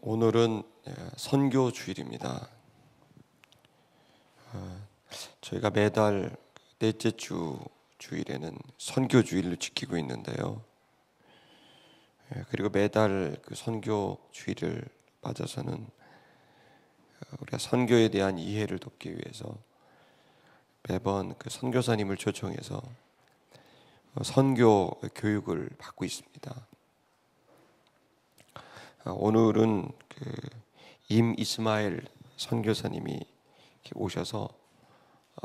오늘은 선교 주일입니다. 저희가 매달 넷째 주일에는 선교 주일로 지키고 있는데요. 그리고 매달 그 선교 주일을 맞아서는 우리가 선교에 대한 이해를 돕기 위해서 매번 그 선교사님을 초청해서 선교 교육을 받고 있습니다. 오늘은 그 임이스마엘 선교사님이 오셔서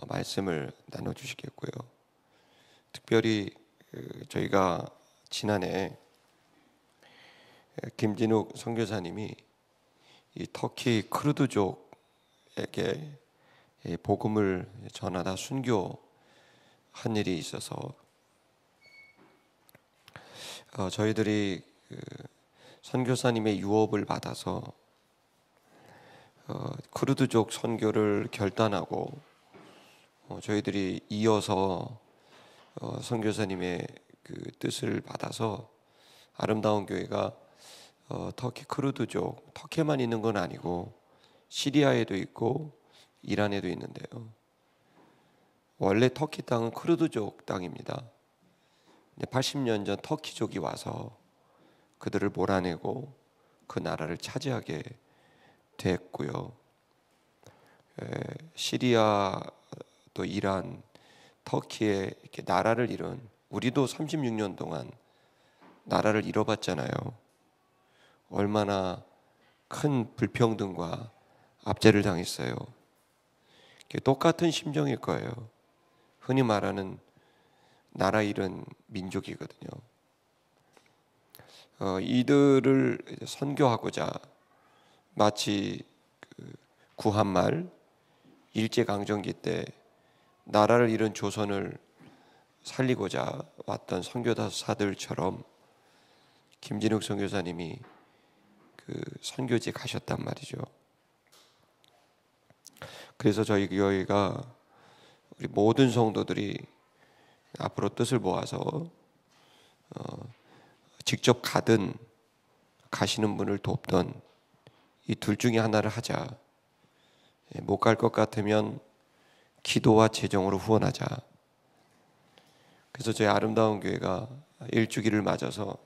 말씀을 나눠주시겠고요. 특별히 저희가 지난해 김진욱 선교사님이 이 터키 크루드족에게 복음을 전하다 순교한 일이 있어서 저희들이 선교사님의 유업을 받아서 크루드족 선교를 결단하고 저희들이 이어서 선교사님의 그 뜻을 받아서 아름다운 교회가 터키 크루드족, 터키에만 있는 건 아니고 시리아에도 있고 이란에도 있는데요. 원래 터키 땅은 크루드족 땅입니다. 80년 전 터키족이 와서 그들을 몰아내고 그 나라를 차지하게 됐고요. 시리아 또 이란, 터키에 이렇게 나라를 잃은, 우리도 36년 동안 나라를 잃어봤잖아요. 얼마나 큰 불평등과 압제를 당했어요. 똑같은 심정일 거예요. 흔히 말하는 나라 잃은 민족이거든요. 이들을 선교하고자 마치 구한말 일제강점기 때 나라를 잃은 조선을 살리고자 왔던 선교사들처럼 김진욱 선교사님이 그 선교지에 가셨단 말이죠. 그래서 저희 교회가 우리 모든 성도들이 앞으로 뜻을 모아서 직접 가든 가시는 분을 돕던 이 둘 중에 하나를 하자. 못 갈 것 같으면 기도와 재정으로 후원하자. 그래서 저희 아름다운 교회가 일주기를 맞아서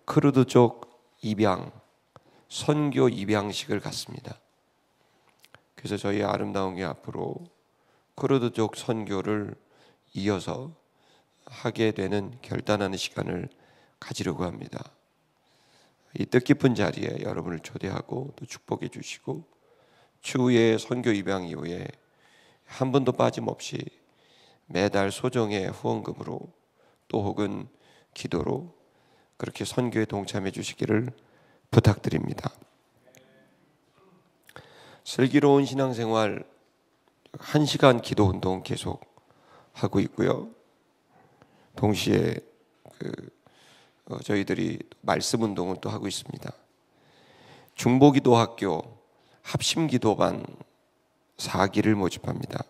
크루드족 입양, 선교 입양식을 갖습니다. 그래서 저희 아름다운 교회 앞으로 크루드족 선교를 이어서 하게 되는 결단하는 시간을 가지려고 합니다. 이 뜻깊은 자리에 여러분을 초대하고 또 축복해 주시고 추후에 선교 입양 이후에 한 번도 빠짐없이 매달 소정의 후원금으로 또 혹은 기도로 그렇게 선교에 동참해 주시기를 부탁드립니다. 슬기로운 신앙생활 1시간 기도 운동 계속 하고 있고요. 동시에 저희들이 말씀 운동을 또 하고 있습니다. 중보기도학교 합심기도반 4기를 모집합니다.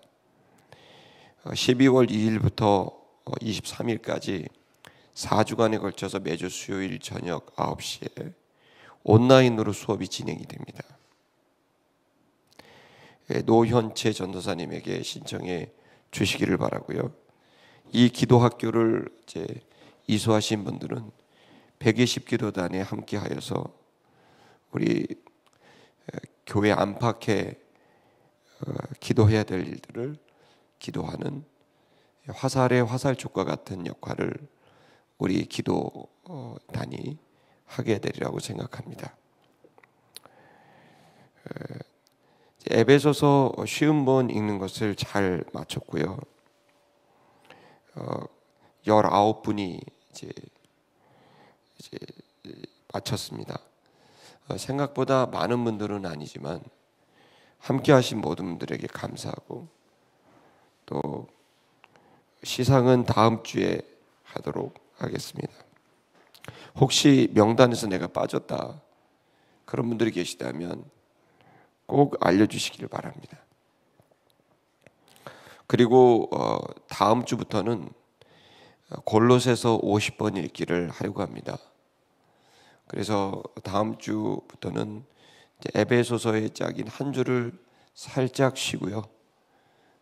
12월 2일부터 23일까지 4주간에 걸쳐서 매주 수요일 저녁 9시에 온라인으로 수업이 진행이 됩니다. 노현채 전도사님에게 신청해 주시기를 바라고요. 이 기도학교를 이제 이수하신 분들은 120기도단에 함께하여서 우리 교회 안팎에 기도해야 될 일들을 기도하는 화살의 화살촉과 같은 역할을 우리 기도단이 하게 되리라고 생각합니다. 에베소서 쉬운 번 읽는 것을 잘 마쳤고요. 19분이 이제 마쳤습니다. 생각보다 많은 분들은 아니지만 함께 하신 모든 분들에게 감사하고 또 시상은 다음 주에 하도록 하겠습니다. 혹시 명단에서 내가 빠졌다 그런 분들이 계시다면 꼭 알려주시기를 바랍니다. 그리고 다음 주부터는 골로새서 50번 읽기를 하려고 합니다. 그래서 다음 주부터는 이제 에베소서의 짝인 한 주를 살짝 쉬고요.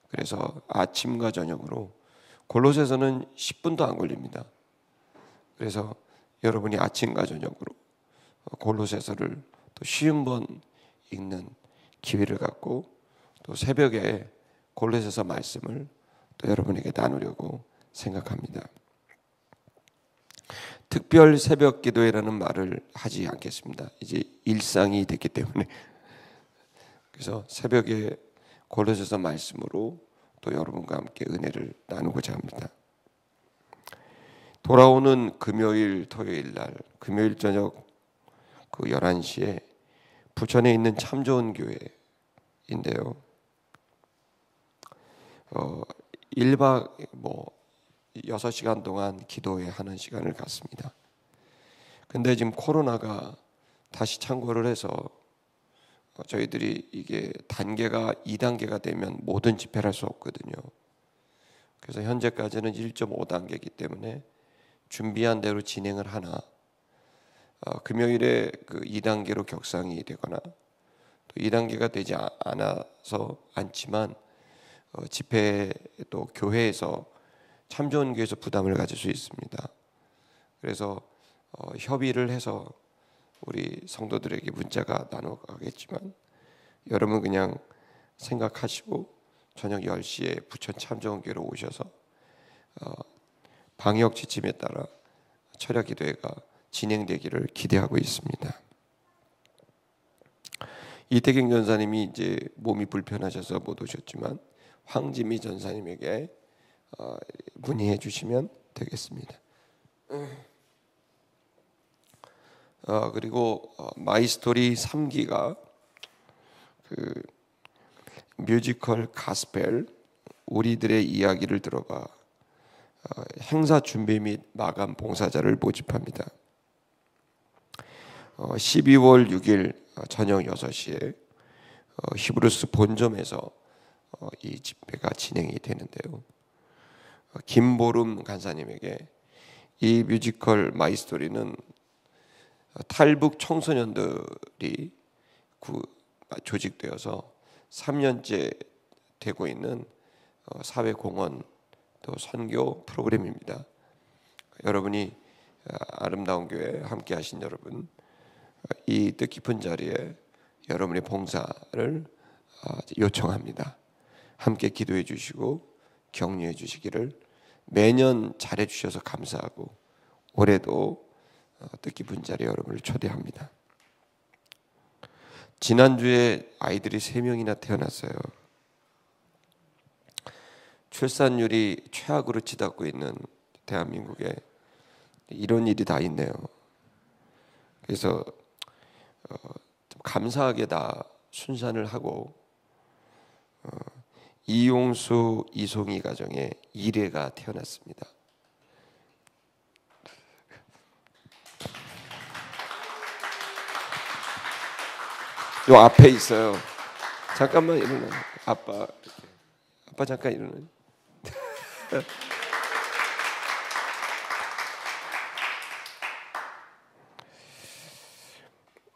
그래서 아침과 저녁으로 골로새서는 10분도 안 걸립니다. 그래서 여러분이 아침과 저녁으로 골로새서를 또 쉬운 번 읽는 기회를 갖고 또 새벽에 골로새서 말씀을 또 여러분에게 나누려고 생각합니다. 특별 새벽 기도회라는 말을 하지 않겠습니다. 이제 일상이 됐기 때문에. 그래서 새벽에 골로새서 말씀으로 또 여러분과 함께 은혜를 나누고자 합니다. 돌아오는 금요일, 토요일 날, 금요일 저녁 그 11시에 부천에 있는 참 좋은 교회인데요. 1박 6시간 동안 기도회 하는 시간을 갖습니다. 근데 지금 코로나가 다시 창궐을 해서 저희들이 이게 단계가 2단계가 되면 모든 집회를 할 수 없거든요. 그래서 현재까지는 1.5단계이기 때문에 준비한 대로 진행을 하나 금요일에 그 2단계로 격상이 되거나 또 2단계가 되지 않아서 않지만 집회 또 교회에서 참 좋은 교회에서 부담을 가질 수 있습니다. 그래서 협의를 해서 우리 성도들에게 문자가 나눠가겠지만 여러분 그냥 생각하시고 저녁 10시에 부천 참 좋은 교회로 오셔서 방역 지침에 따라 철야 기도회가 진행되기를 기대하고 있습니다. 이태경 전사님이 이제 몸이 불편하셔서 못 오셨지만 황지미 전사님에게 문의해 주시면 되겠습니다. 그리고 마이스토리 3기가 그 뮤지컬 가스펠 우리들의 이야기를 들어봐 행사 준비 및 마감 봉사자를 모집합니다. 12월 6일 저녁 6시에 히브루스 본점에서 이 집회가 진행이 되는데요. 김보름 간사님에게 이 뮤지컬 마이스토리는 탈북 청소년들이 조직되어서 3년째 되고 있는 사회공헌 또 선교 프로그램입니다. 여러분이 아름다운 교회 함께 하신 여러분 이 뜻깊은 자리에 여러분의 봉사를 요청합니다. 함께 기도해 주시고 격려해 주시기를 매년 잘해 주셔서 감사하고 올해도 뜻깊은 자리에 여러분을 초대합니다. 지난주에 아이들이 3명이나 태어났어요. 출산율이 최악으로 치닫고 있는 대한민국에 이런 일이 다 있네요. 그래서 좀 감사하게 다 순산을 하고 이용수, 이송이 가정에 1회가 태어났습니다. 요 앞에 있어요. 잠깐만 일어나. 아빠 잠깐 일어나.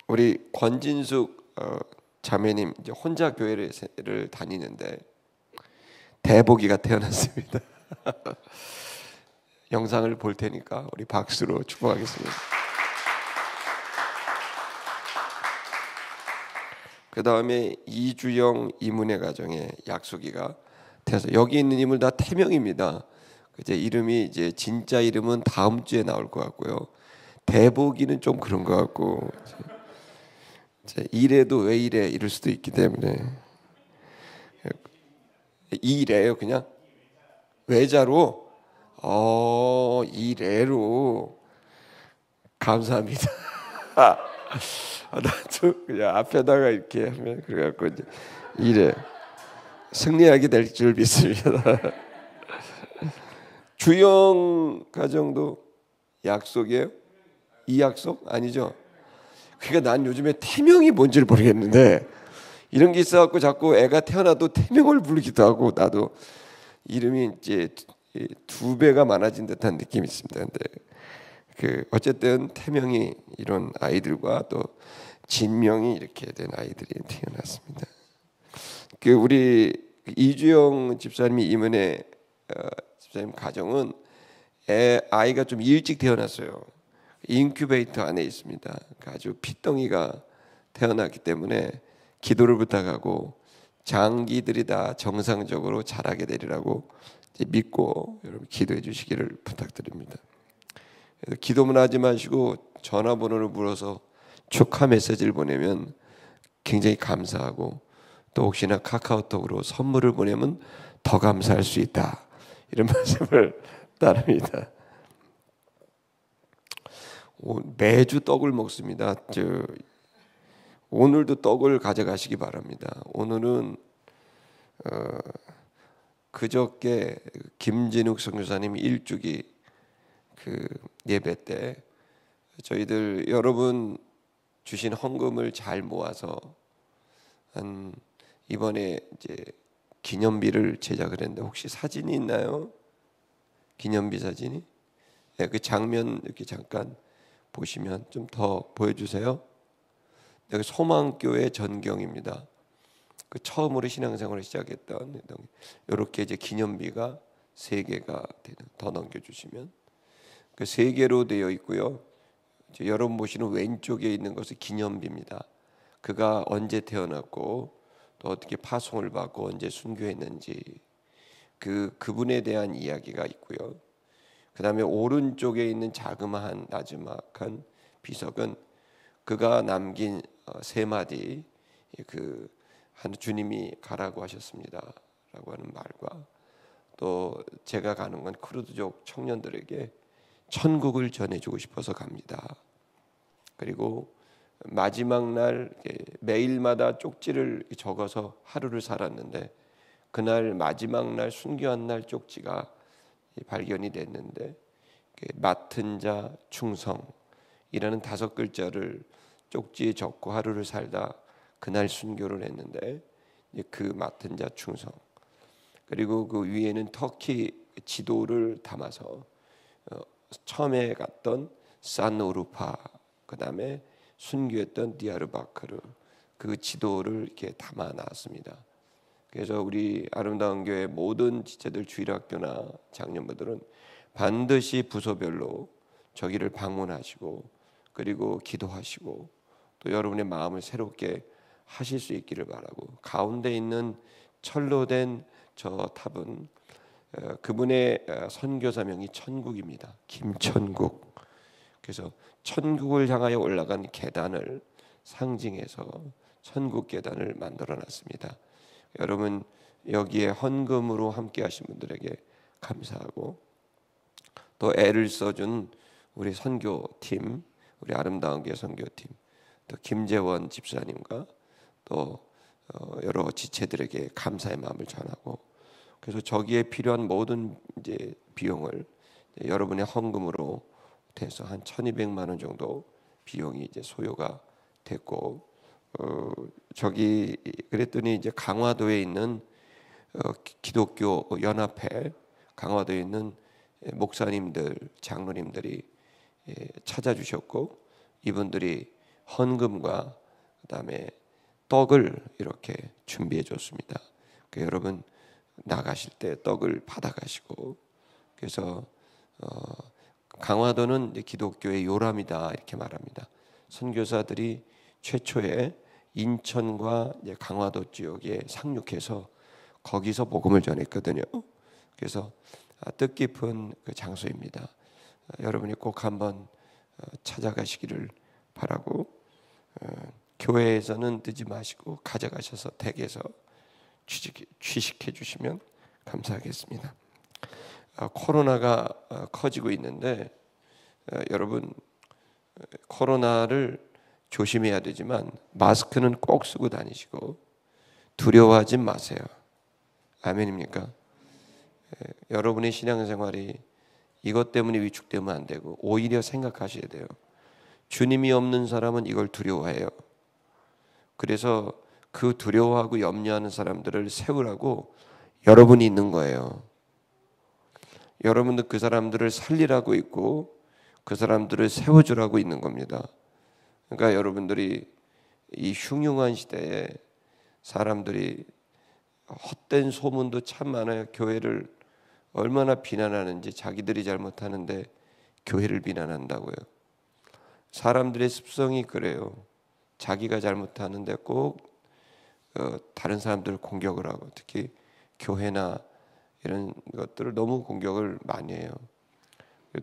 우리 권진숙 자매님 이제 혼자 교회를 다니는데 대복이가 태어났습니다. 영상을 볼 테니까 우리 박수로 축복하겠습니다. 그 다음에 이주영, 이문혜 가정의 약속이가 태어서 여기 있는 인물 다 태명입니다. 이제 이름이 이제 진짜 이름은 다음 주에 나올 것 같고요. 대복이는 좀 그런 것 같고 이래도 왜 이래 이럴 수도 있기 때문에 이래요 그냥 외자로 이래로 감사합니다. 나도 그냥 앞에다가 이렇게 하면 그래갖고 이제 이래 승리하게 될 줄 믿습니다. 주영 가정도 약속이에요? 이 약속 아니죠? 그러니까 난 요즘에 태명이 뭔지를 모르겠는데 이런 게 있어갖고 자꾸 애가 태어나도 태명을 부르기도 하고 나도 이름이 이제 2배가 많아진 듯한 느낌이 있습니다. 근데 어쨌든 태명이 이런 아이들과 또 진명이 이렇게 된 아이들이 태어났습니다. 우리 이주영 집사님이 이문에 집사님 가정은 아이가 좀 일찍 태어났어요. 인큐베이터 안에 있습니다. 아주 핏덩이가 태어났기 때문에 기도를 부탁하고 장기들이 다 정상적으로 자라게 되리라고 믿고 여러분 기도해 주시기를 부탁드립니다. 기도만 하지 마시고 전화번호를 물어서 축하 메시지를 보내면 굉장히 감사하고, 또 혹시나 카카오톡으로 선물을 보내면 더 감사할 수 있다, 이런 말씀을 따릅니다. 매주 떡을 먹습니다. 오늘도 떡을 가져가시기 바랍니다. 오늘은 그저께 김진욱 선교사님 일주기 예배 때 저희들 여러분 주신 헌금을 잘 모아서 이번에 이제 기념비를 제작을 했는데, 혹시 사진이 있나요? 기념비 사진이? 네, 그 장면 이렇게 잠깐 보시면 좀 더 보여주세요. 여기 소망교회 전경입니다. 처음으로 신앙생활을 시작했던, 이렇게 이제 기념비가 3개가 더 넘겨주시면 3개로 되어 있고요. 여러분 보시는 왼쪽에 있는 것은 기념비입니다. 그가 언제 태어났고 또 어떻게 파송을 받고 언제 순교했는지 그분에 대한 이야기가 있고요. 그 다음에 오른쪽에 있는 자그마한 나지막한 비석은 그가 남긴 3마디 주님이 가라고 하셨습니다 라고 하는 말과, 또 제가 가는 건 크루드족 청년들에게 천국을 전해주고 싶어서 갑니다. 그리고 마지막 날 매일마다 쪽지를 적어서 하루를 살았는데, 그날 마지막 날 순교한 날 쪽지가 발견이 됐는데, 맡은 자 충성이라는 5글자를 쪽지에 적고 하루를 살다 그날 순교를 했는데, 그 맡은 자 충성, 그리고 그 위에는 터키 지도를 담아서 처음에 갔던 산오루파, 그 다음에 순교했던 디아르바크르, 그 지도를 이렇게 담아 놨습니다. 그래서 우리 아름다운 교회 모든 지체들, 주일학교나 장년부들은 반드시 부서별로 저기를 방문하시고, 그리고 기도하시고, 또 여러분의 마음을 새롭게 하실 수 있기를 바라고, 가운데 있는 철로 된 저 탑은 그분의 선교사명이 천국입니다. 김천국. 그래서 천국을 향하여 올라간 계단을 상징해서 천국 계단을 만들어 놨습니다. 여러분 여기에 헌금으로 함께 하신 분들에게 감사하고, 또 애를 써준 우리 선교팀, 우리 아름다운 교회 선교팀, 또 김재원 집사님과 또 여러 지체들에게 감사의 마음을 전하고, 그래서 저기에 필요한 모든 이제 비용을 여러분의 헌금으로 돼서 한 1,200만 원 정도 비용이 이제 소요가 됐고, 저기 그랬더니 이제 강화도에 있는 기독교 연합회, 강화도에 있는 목사님들, 장로님들이 찾아주셨고, 이분들이 헌금과 그다음에 떡을 이렇게 준비해 줬습니다. 여러분 나가실 때 떡을 받아가시고, 그래서 강화도는 기독교의 요람이다 이렇게 말합니다. 선교사들이 최초에 인천과 강화도 지역에 상륙해서 거기서 복음을 전했거든요. 그래서 뜻깊은 그 장소입니다. 여러분이 꼭 한번 찾아가시기를 바라고, 교회에서는 뜨지 마시고 가져가셔서 댁에서 취식해 주시면 감사하겠습니다. 코로나가 커지고 있는데 여러분 코로나를 조심해야 되지만 마스크는 꼭 쓰고 다니시고 두려워하지 마세요. 아멘입니까? 여러분의 신앙생활이 이것 때문에 위축되면 안 되고, 오히려 생각하셔야 돼요. 주님이 없는 사람은 이걸 두려워해요. 그래서 그 두려워하고 염려하는 사람들을 세우라고 여러분이 있는 거예요. 여러분도 그 사람들을 살리라고 있고, 그 사람들을 세워주라고 있는 겁니다. 그러니까 여러분들이 이 흉흉한 시대에 사람들이 헛된 소문도 참 많아요. 교회를 얼마나 비난하는지, 자기들이 잘못하는데 교회를 비난한다고요. 사람들의 습성이 그래요. 자기가 잘못하는데 꼭 다른 사람들을 공격을 하고, 특히 교회나 이런 것들을 너무 공격을 많이 해요.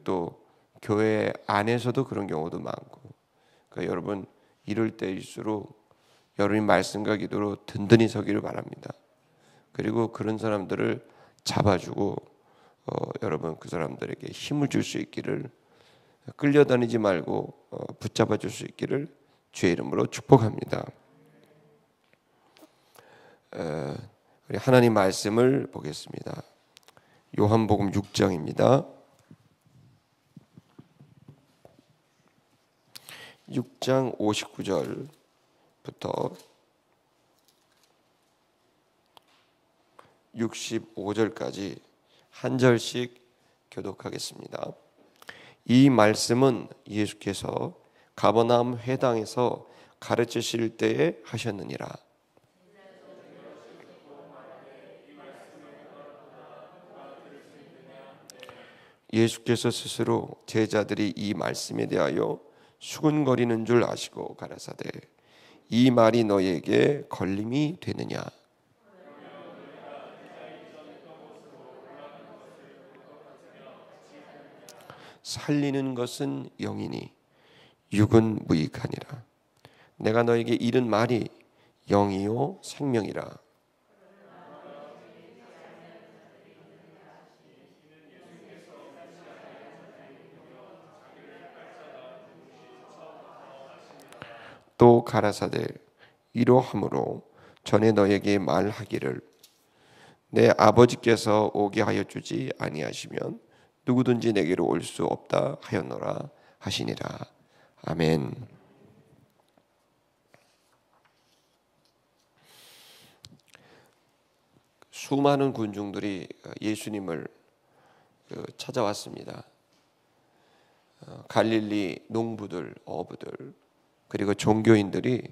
또 교회 안에서도 그런 경우도 많고. 그러니까 여러분, 이럴 때일수록 여러분이 말씀과 기도로 든든히 서기를 바랍니다. 그리고 그런 사람들을 잡아주고 여러분 그 사람들에게 힘을 줄 수 있기를, 끌려다니지 말고 붙잡아 줄 수 있기를 주의 이름으로 축복합니다. 우리 하나님 말씀을 보겠습니다. 요한복음 6장입니다. 6장 59절부터 65절까지 한 절씩 교독하겠습니다. 이 말씀은 예수께서 가버나움 회당에서 가르치실 때에 하셨느니라. 예수께서 스스로 제자들이 이 말씀에 대하여 수군거리는 줄 아시고 가라사대, 이 말이 너희에게 걸림이 되느냐? 살리는 것은 영이니 육은 무익하니라. 내가 너에게 이른 말이 영이요 생명이라. 또 가라사대, 이러함으로 전에 너에게 말하기를 내 아버지께서 오게 하여 주지 아니하시면 누구든지 내게로 올 수 없다 하였노라 하시니라. 아멘. 수많은 군중들이 예수님을 찾아왔습니다. 갈릴리 농부들, 어부들, 그리고 종교인들이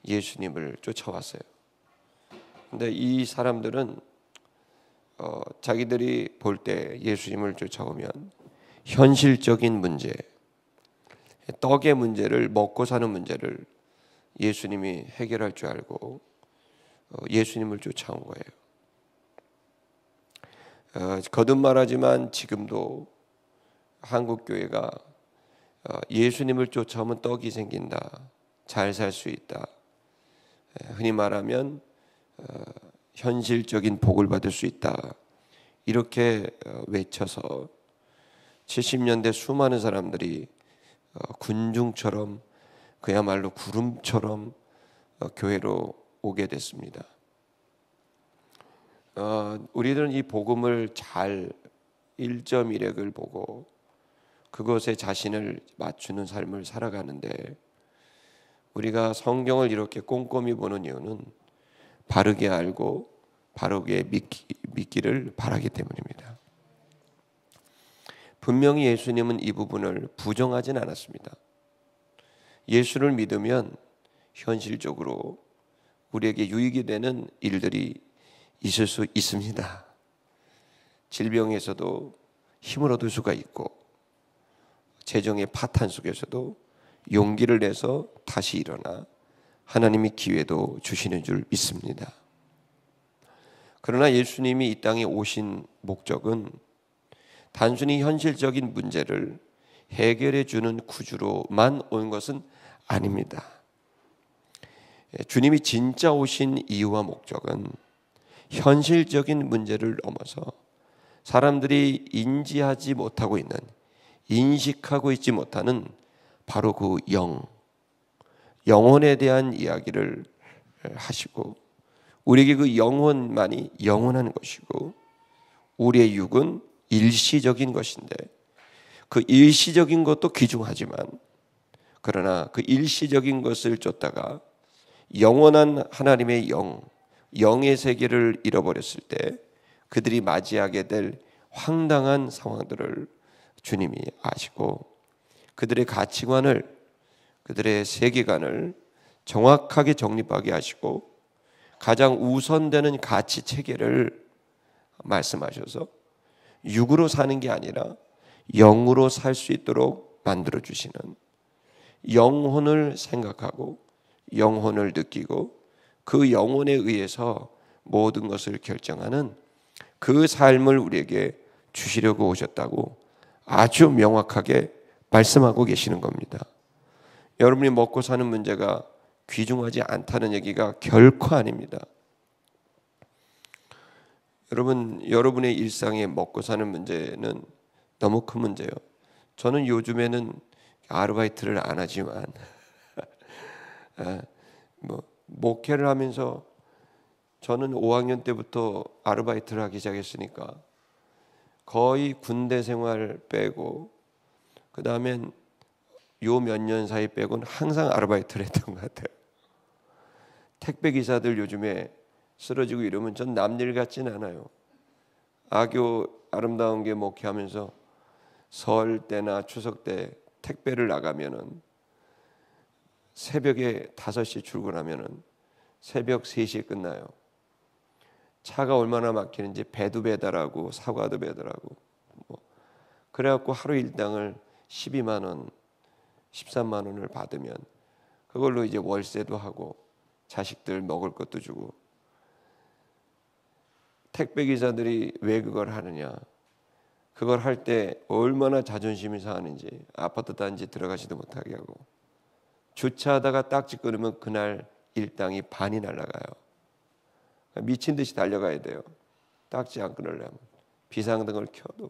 예수님을 쫓아왔어요. 근데 이 사람들은 자기들이 볼 때 예수님을 쫓아오면 현실적인 문제, 떡의 문제를, 먹고 사는 문제를 예수님이 해결할 줄 알고 예수님을 쫓아온 거예요. 거듭 말하지만 지금도 한국 교회가 예수님을 쫓아오면 떡이 생긴다, 잘 살 수 있다, 흔히 말하면 현실적인 복을 받을 수 있다, 이렇게 외쳐서 70년대 수많은 사람들이 군중처럼, 그야말로 구름처럼 교회로 오게 됐습니다. 우리들은 이 복음을 잘 1.1핵을 보고 그것에 자신을 맞추는 삶을 살아가는데, 우리가 성경을 이렇게 꼼꼼히 보는 이유는 바르게 알고 바르게 믿기를 바라기 때문입니다. 분명히 예수님은 이 부분을 부정하진 않았습니다. 예수를 믿으면 현실적으로 우리에게 유익이 되는 일들이 있을 수 있습니다. 질병에서도 힘을 얻을 수가 있고, 재정의 파탄 속에서도 용기를 내서 다시 일어나 하나님이 기회도 주시는 줄 믿습니다. 그러나 예수님이 이 땅에 오신 목적은 단순히 현실적인 문제를 해결해 주는 구주로만 온 것은 아닙니다. 주님이 진짜 오신 이유와 목적은 현실적인 문제를 넘어서 사람들이 인지하지 못하고 있는, 인식하고 있지 못하는 바로 그 영혼에 대한 이야기를 하시고, 우리에게 그 영혼만이 영원한 것이고 우리의 육은 일시적인 것인데, 그 일시적인 것도 귀중하지만 그러나 그 일시적인 것을 쫓다가 영원한 하나님의 영의 세계를 잃어버렸을 때 그들이 맞이하게 될 황당한 상황들을 주님이 아시고 그들의 가치관을, 그들의 세계관을 정확하게 정립하게 하시고 가장 우선되는 가치 체계를 말씀하셔서 육으로 사는 게 아니라 영으로 살 수 있도록 만들어 주시는, 영혼을 생각하고 영혼을 느끼고 그 영혼에 의해서 모든 것을 결정하는 그 삶을 우리에게 주시려고 오셨다고 아주 명확하게 말씀하고 계시는 겁니다. 여러분이 먹고 사는 문제가 귀중하지 않다는 얘기가 결코 아닙니다. 여러분의 일상에 먹고 사는 문제는 너무 큰 문제예요. 저는 요즘에는 아르바이트를 안 하지만 목회를 하면서 저는 5학년 때부터 아르바이트를 하기 시작했으니까 거의 군대 생활 빼고 그 다음엔 요 몇 년 사이 빼고는 항상 아르바이트를 했던 것 같아요. 택배 기사들 요즘에 쓰러지고 이러면 전 남일 같진 않아요. 아교 아름다운 게 목회하면서 설 때나 추석 때 택배를 나가면은 새벽에 5시 출근하면은 새벽 3시에 끝나요. 차가 얼마나 막히는지 배도 배달하고 사과도 배달하고 그래갖고 하루 일당을 12만 원, 13만 원을 받으면 그걸로 이제 월세도 하고 자식들 먹을 것도 주고. 택배 기사들이 왜 그걸 하느냐? 그걸 할 때 얼마나 자존심이 상하는지 아파트 단지 들어가지도 못하게 하고 주차하다가 딱지 끊으면 그날 일당이 반이 날아가요. 미친 듯이 달려가야 돼요. 딱지 안 끊으려면 비상등을 켜도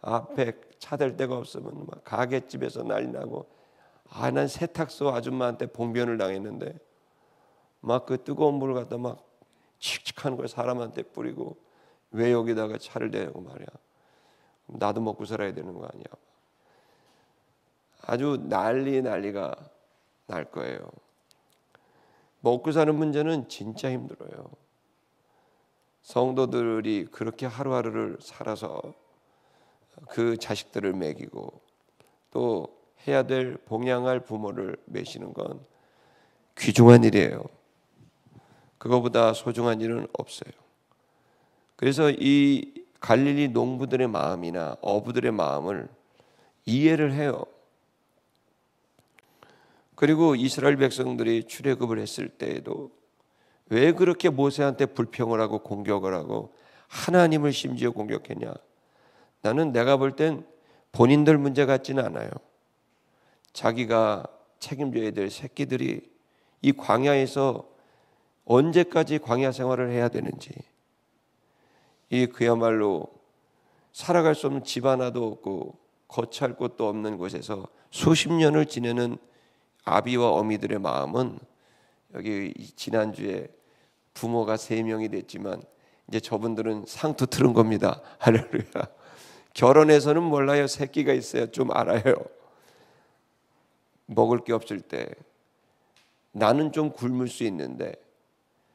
앞에 차 댈 데가 없으면 막 가게집에서 난리 나고 난 세탁소 아줌마한테 봉변을 당했는데 막 그 뜨거운 물을 갖다 막 칙칙한 걸 사람한테 뿌리고 왜 여기다가 차를 대고 말이야. 나도 먹고 살아야 되는 거 아니야. 아주 난리가 날 거예요. 먹고 사는 문제는 진짜 힘들어요. 성도들이 그렇게 하루하루를 살아서 그 자식들을 먹이고 또 해야 될 봉양할 부모를 매시는 건 귀중한 일이에요. 그거보다 소중한 일은 없어요. 그래서 이 갈릴리 농부들의 마음이나 어부들의 마음을 이해를 해요. 그리고 이스라엘 백성들이 출애굽을 했을 때에도 왜 그렇게 모세한테 불평을 하고 공격을 하고 하나님을 심지어 공격했냐? 나는 내가 볼 땐 본인들 문제 같지는 않아요. 자기가 책임져야 될 새끼들이 이 광야에서 언제까지 광야 생활을 해야 되는지, 이 그야말로 살아갈 수 없는 집 하나도 없고 거처할 곳도 없는 곳에서 수십 년을 지내는 아비와 어미들의 마음은, 여기 지난주에 부모가 3명이 됐지만 이제 저분들은 상투 틀은 겁니다. 할렐루야. 결혼해서는 몰라요. 새끼가 있어야 좀 알아요. 먹을 게 없을 때 나는 좀 굶을 수 있는데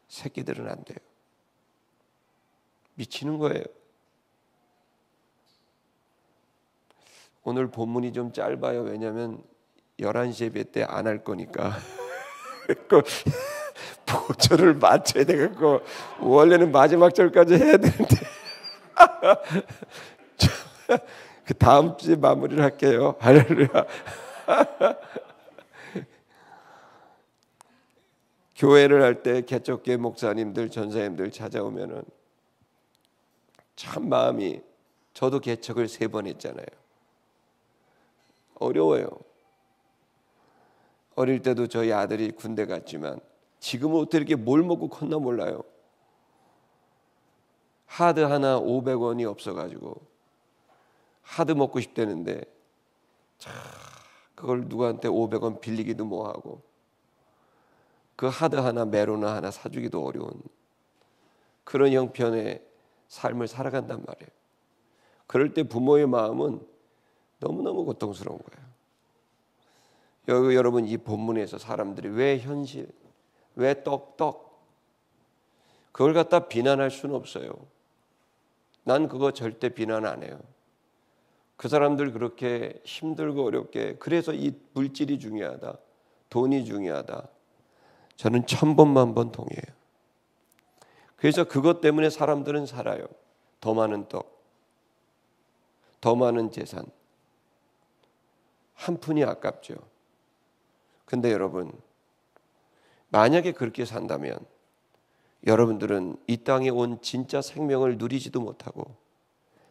새끼들은 안 돼요. 미치는 거예요. 오늘 본문이 좀 짧아요. 왜냐하면 11시 예배 때 안 할 거니까 보초를 맞춰야 되겠고 원래는 마지막 절까지 해야 되는데 그 다음 주에 마무리를 할게요. 할렐루야. 교회를 할 때 개척교회 목사님들, 전사님들 찾아오면은 참 마음이, 저도 개척을 3번 했잖아요. 어려워요. 어릴 때도 저희 아들이 군대 갔지만 지금은 어떻게 이렇게 뭘 먹고 컸나 몰라요. 하드 하나 500원이 없어가지고 하드 먹고 싶다는데 그걸 누구한테 500원 빌리기도 뭐하고 그 하드 하나 메로나 하나 사주기도 어려운 그런 형편의 삶을 살아간단 말이에요. 그럴 때 부모의 마음은 너무너무 고통스러운 거예요. 여러분 이 본문에서 사람들이 왜 현실, 왜 떡 그걸 갖다 비난할 수는 없어요. 난 그거 절대 비난 안 해요. 그 사람들 그렇게 힘들고 어렵게, 그래서 이 물질이 중요하다, 돈이 중요하다, 저는 1000번만번 동의해요. 그래서 그것 때문에 사람들은 살아요. 더 많은 떡, 더 많은 재산, 한 푼이 아깝죠. 근데 여러분, 만약에 그렇게 산다면 여러분들은 이 땅에 온 진짜 생명을 누리지도 못하고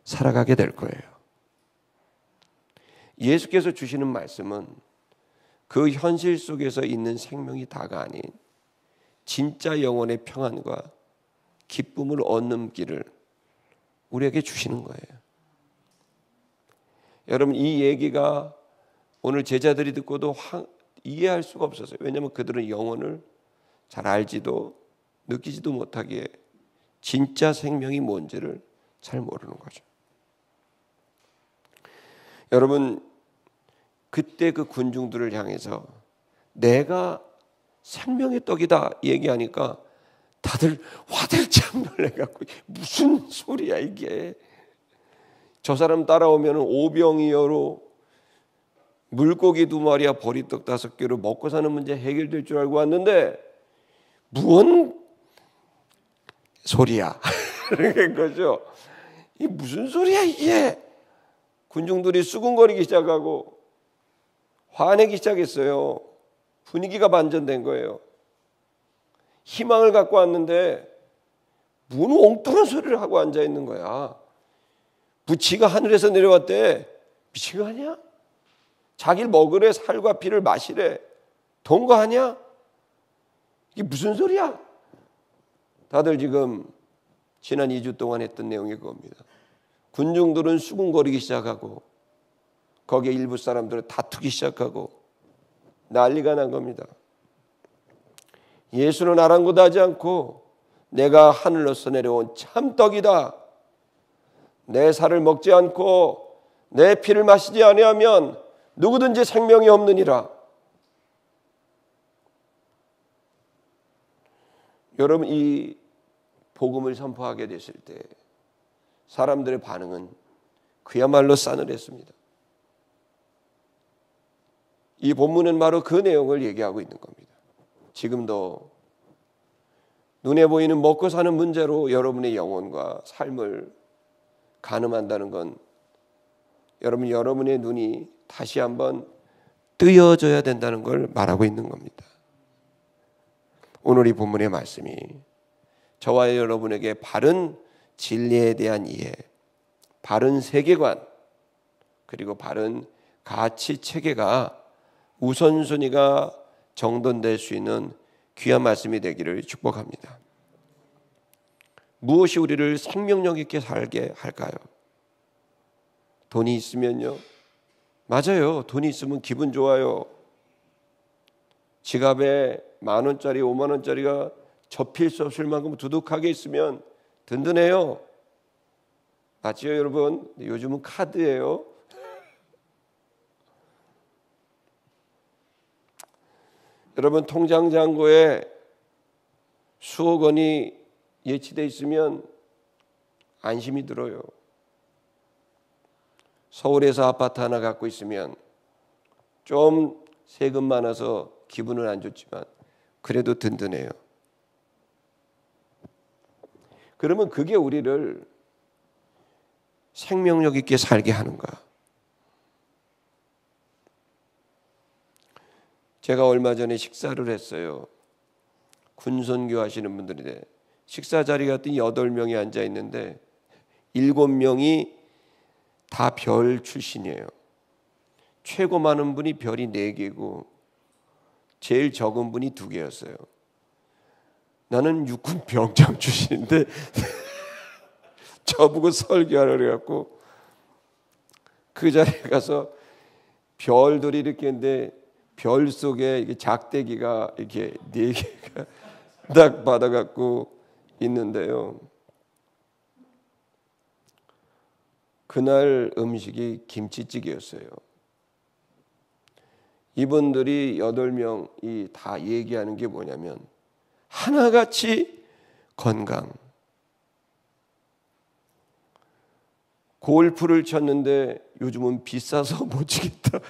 살아가게 될 거예요. 예수께서 주시는 말씀은 그 현실 속에서 있는 생명이 다가 아닌 진짜 영혼의 평안과 기쁨을 얻는 길을 우리에게 주시는 거예요. 여러분, 이 얘기가 오늘 제자들이 듣고도 이해할 수가 없었어요. 왜냐하면 그들은 영혼을 잘 알지도 느끼지도 못하기에 진짜 생명이 뭔지를 잘 모르는 거죠. 여러분, 그때 그 군중들을 향해서 내가 생명의 떡이다 얘기하니까 다들 화들짝 놀래갖고 무슨 소리야 이게. 저 사람 따라오면 오병이어로 물고기 2마리와 보리떡 5개로 먹고 사는 문제 해결될 줄 알고 왔는데 무슨 소리야 그런 거죠. 이 무슨 소리야 이게. 군중들이 수군거리기 시작하고 화내기 시작했어요. 분위기가 반전된 거예요. 희망을 갖고 왔는데 무슨 엉뚱한 소리를 하고 앉아 있는 거야. 부치가 하늘에서 내려왔대. 미친 거 아니야? 자기를 먹으래, 살과 피를 마시래. 돈 거 아니야? 이게 무슨 소리야? 다들 지금 지난 2주 동안 했던 내용이 그겁니다. 군중들은 수군거리기 시작하고 거기에 일부 사람들은 다투기 시작하고 난리가 난 겁니다. 예수는 아랑곳하지 않고 내가 하늘로서 내려온 참떡이다. 내 살을 먹지 않고 내 피를 마시지 아니하면 누구든지 생명이 없느니라. 여러분, 이 복음을 선포하게 됐을 때 사람들의 반응은 그야말로 싸늘했습니다. 이 본문은 바로 그 내용을 얘기하고 있는 겁니다. 지금도 눈에 보이는 먹고 사는 문제로 여러분의 영혼과 삶을 가늠한다는 건 여러분의 눈이 다시 한번 뜨여져야 된다는 걸 말하고 있는 겁니다. 오늘 이 본문의 말씀이 저와 여러분에게 바른 진리에 대한 이해, 바른 세계관, 그리고 바른 가치 체계가 우선순위가 정돈될 수 있는 귀한 말씀이 되기를 축복합니다. 무엇이 우리를 생명력 있게 살게 할까요? 돈이 있으면요? 맞아요. 돈이 있으면 기분 좋아요. 지갑에 10,000원짜리, 50,000원짜리가 접힐 수 없을 만큼 두둑하게 있으면 든든해요. 맞지요, 여러분? 요즘은 카드예요. 여러분, 통장 잔고에 수억 원이 예치돼 있으면 안심이 들어요. 서울에서 아파트 하나 갖고 있으면 좀 세금 많아서 기분은 안 좋지만 그래도 든든해요. 그러면 그게 우리를 생명력 있게 살게 하는가? 제가 얼마 전에 식사를 했어요. 군선교 하시는 분들인데 식사 자리 같더니 8명이 앉아 있는데 7명이 다 별 출신이에요. 최고 많은 분이 별이 4개고 제일 적은 분이 2개였어요. 나는 육군 병장 출신인데 저보고 설교하라 그래갖고 그 자리에 가서 별들이 이렇게 있는데 별 속에 이게 작대기가 이렇게 4개가 딱 받아갖고 있는데요. 그날 음식이 김치찌개였어요. 이분들이 8명이 다 얘기하는 게 뭐냐면 하나같이 건강, 골프를 쳤는데 요즘은 비싸서 못 치겠다.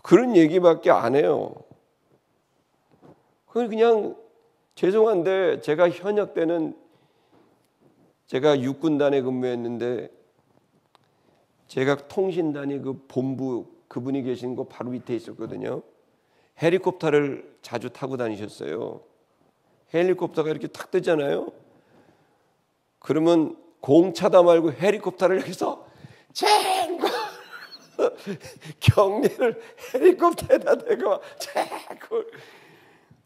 그런 얘기밖에 안 해요. 그냥 죄송한데 제가 현역 때는 제가 육군단에 근무했는데 제가 통신단이 그 본부 그분이 계신 거 바로 밑에 있었거든요. 헬리콥터를 자주 타고 다니셨어요. 헬리콥터가 이렇게 탁 뜨잖아요. 그러면 공차다 말고 헬리콥터를 해서 쟁거 경례를 헬리콥터에다 대고 쟁거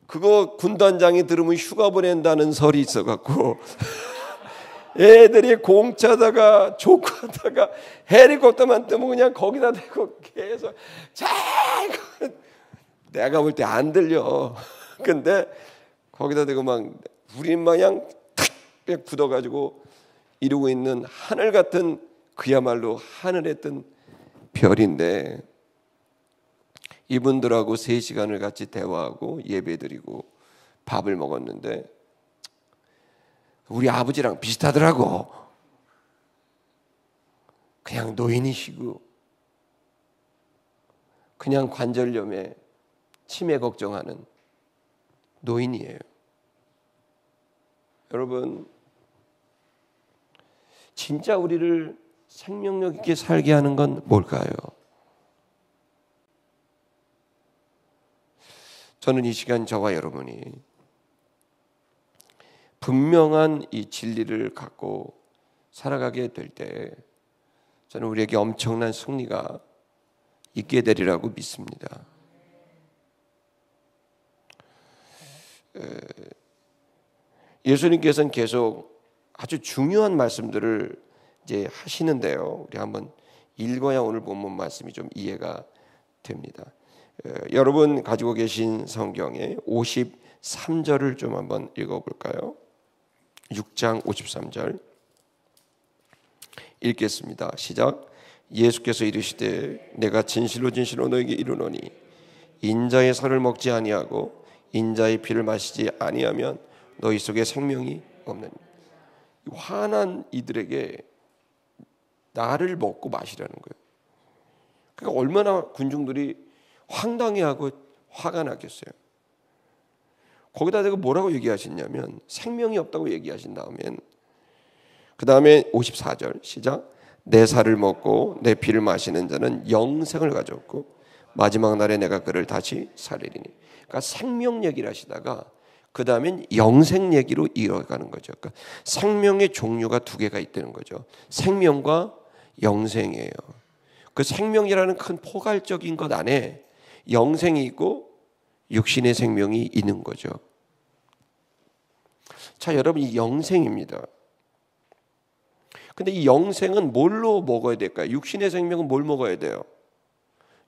그거 군단장이 들으면 휴가 보낸다는 설이 있어갖고 애들이 공차다가 족하다가 헬리콥터만 뜨면 그냥 거기다 대고 계속 쟁거 내가 볼 때 안 들려. 근데 거기다 대고 막 우린 마냥 탁 그냥 굳어가지고 이루고 있는 하늘 같은 그야말로 하늘에 뜬 별인데 이분들하고 3시간을 같이 대화하고 예배드리고 밥을 먹었는데 우리 아버지랑 비슷하더라고. 그냥 노인이시고 그냥 관절염에 치매 걱정하는 노인이에요. 여러분, 진짜 우리를 생명력 있게 살게 하는 건 뭘까요? 저는 이 시간 저와 여러분이 분명한 이 진리를 갖고 살아가게 될 때 저는 우리에게 엄청난 승리가 있게 되리라고 믿습니다. 예수님께서는 계속 아주 중요한 말씀들을 이제 하시는데요. 우리 한번 읽어야 오늘 본문 말씀이 좀 이해가 됩니다. 여러분 가지고 계신 성경의 53절을 좀 한번 읽어볼까요? 6장 53절 읽겠습니다. 시작. 예수께서 이르시되 내가 진실로 진실로 너에게 이르노니 인자의 살을 먹지 아니하고 인자의 피를 마시지 아니하면 너희 속에 생명이 없느니라. 화난 이들에게 나를 먹고 마시라는 거예요. 그러니까 얼마나 군중들이 황당해하고 화가 나겠어요. 거기다 대고 뭐라고 얘기하셨냐면 생명이 없다고 얘기하신 다음엔 그 다음에 54절 시작. 내 살을 먹고 내 피를 마시는 자는 영생을 가졌고 마지막 날에 내가 그를 다시 살리리니. 그러니까 생명 얘기를 하시다가 그 다음엔 영생 얘기로 이어가는 거죠. 그러니까 생명의 종류가 2개가 있다는 거죠. 생명과 영생이에요. 그 생명이라는 큰 포괄적인 것 안에 영생이 있고 육신의 생명이 있는 거죠. 자, 여러분, 이 영생입니다. 근데 이 영생은 뭘로 먹어야 될까요? 육신의 생명은 뭘 먹어야 돼요?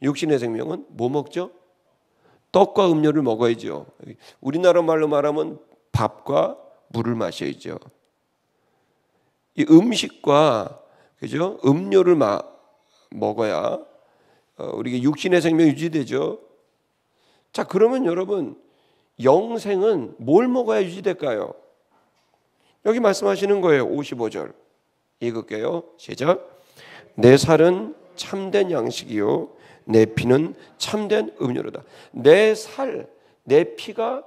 육신의 생명은 뭐 먹죠? 떡과 음료를 먹어야죠. 우리나라 말로 말하면 밥과 물을 마셔야죠. 이 음식과 그죠? 음료를 먹어야 우리가 육신의 생명이 유지되죠. 자, 그러면 여러분 영생은 뭘 먹어야 유지될까요? 여기 말씀하시는 거예요. 55절 읽을게요. 시작. 내 살은 참된 양식이요 내 피는 참된 음료로다. 내 살, 내 피가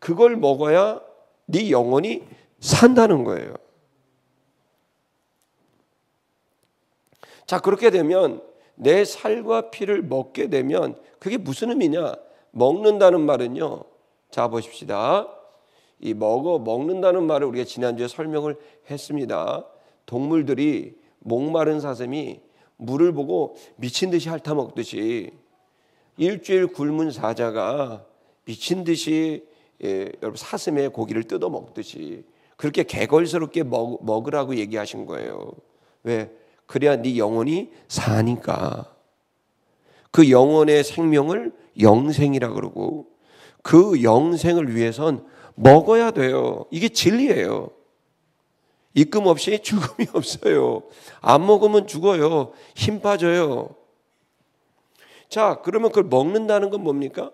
그걸 먹어야 네 영혼이 산다는 거예요. 자, 그렇게 되면 내 살과 피를 먹게 되면 그게 무슨 의미냐? 먹는다는 말은요. 자, 보십시다. 이 먹는다는 말을 우리가 지난주에 설명을 했습니다. 동물들이 목마른 사슴이 물을 보고 미친 듯이 핥아먹듯이 일주일 굶은 사자가 미친 듯이 여러분 사슴의 고기를 뜯어 먹듯이 그렇게 개걸스럽게 먹으라고 얘기하신 거예요. 왜? 그래야 네 영혼이 사니까. 그 영혼의 생명을 영생이라고 그러고 그 영생을 위해선 먹어야 돼요. 이게 진리예요. 입금 없이 죽음이 없어요. 안 먹으면 죽어요. 힘 빠져요. 자, 그러면 그걸 먹는다는 건 뭡니까?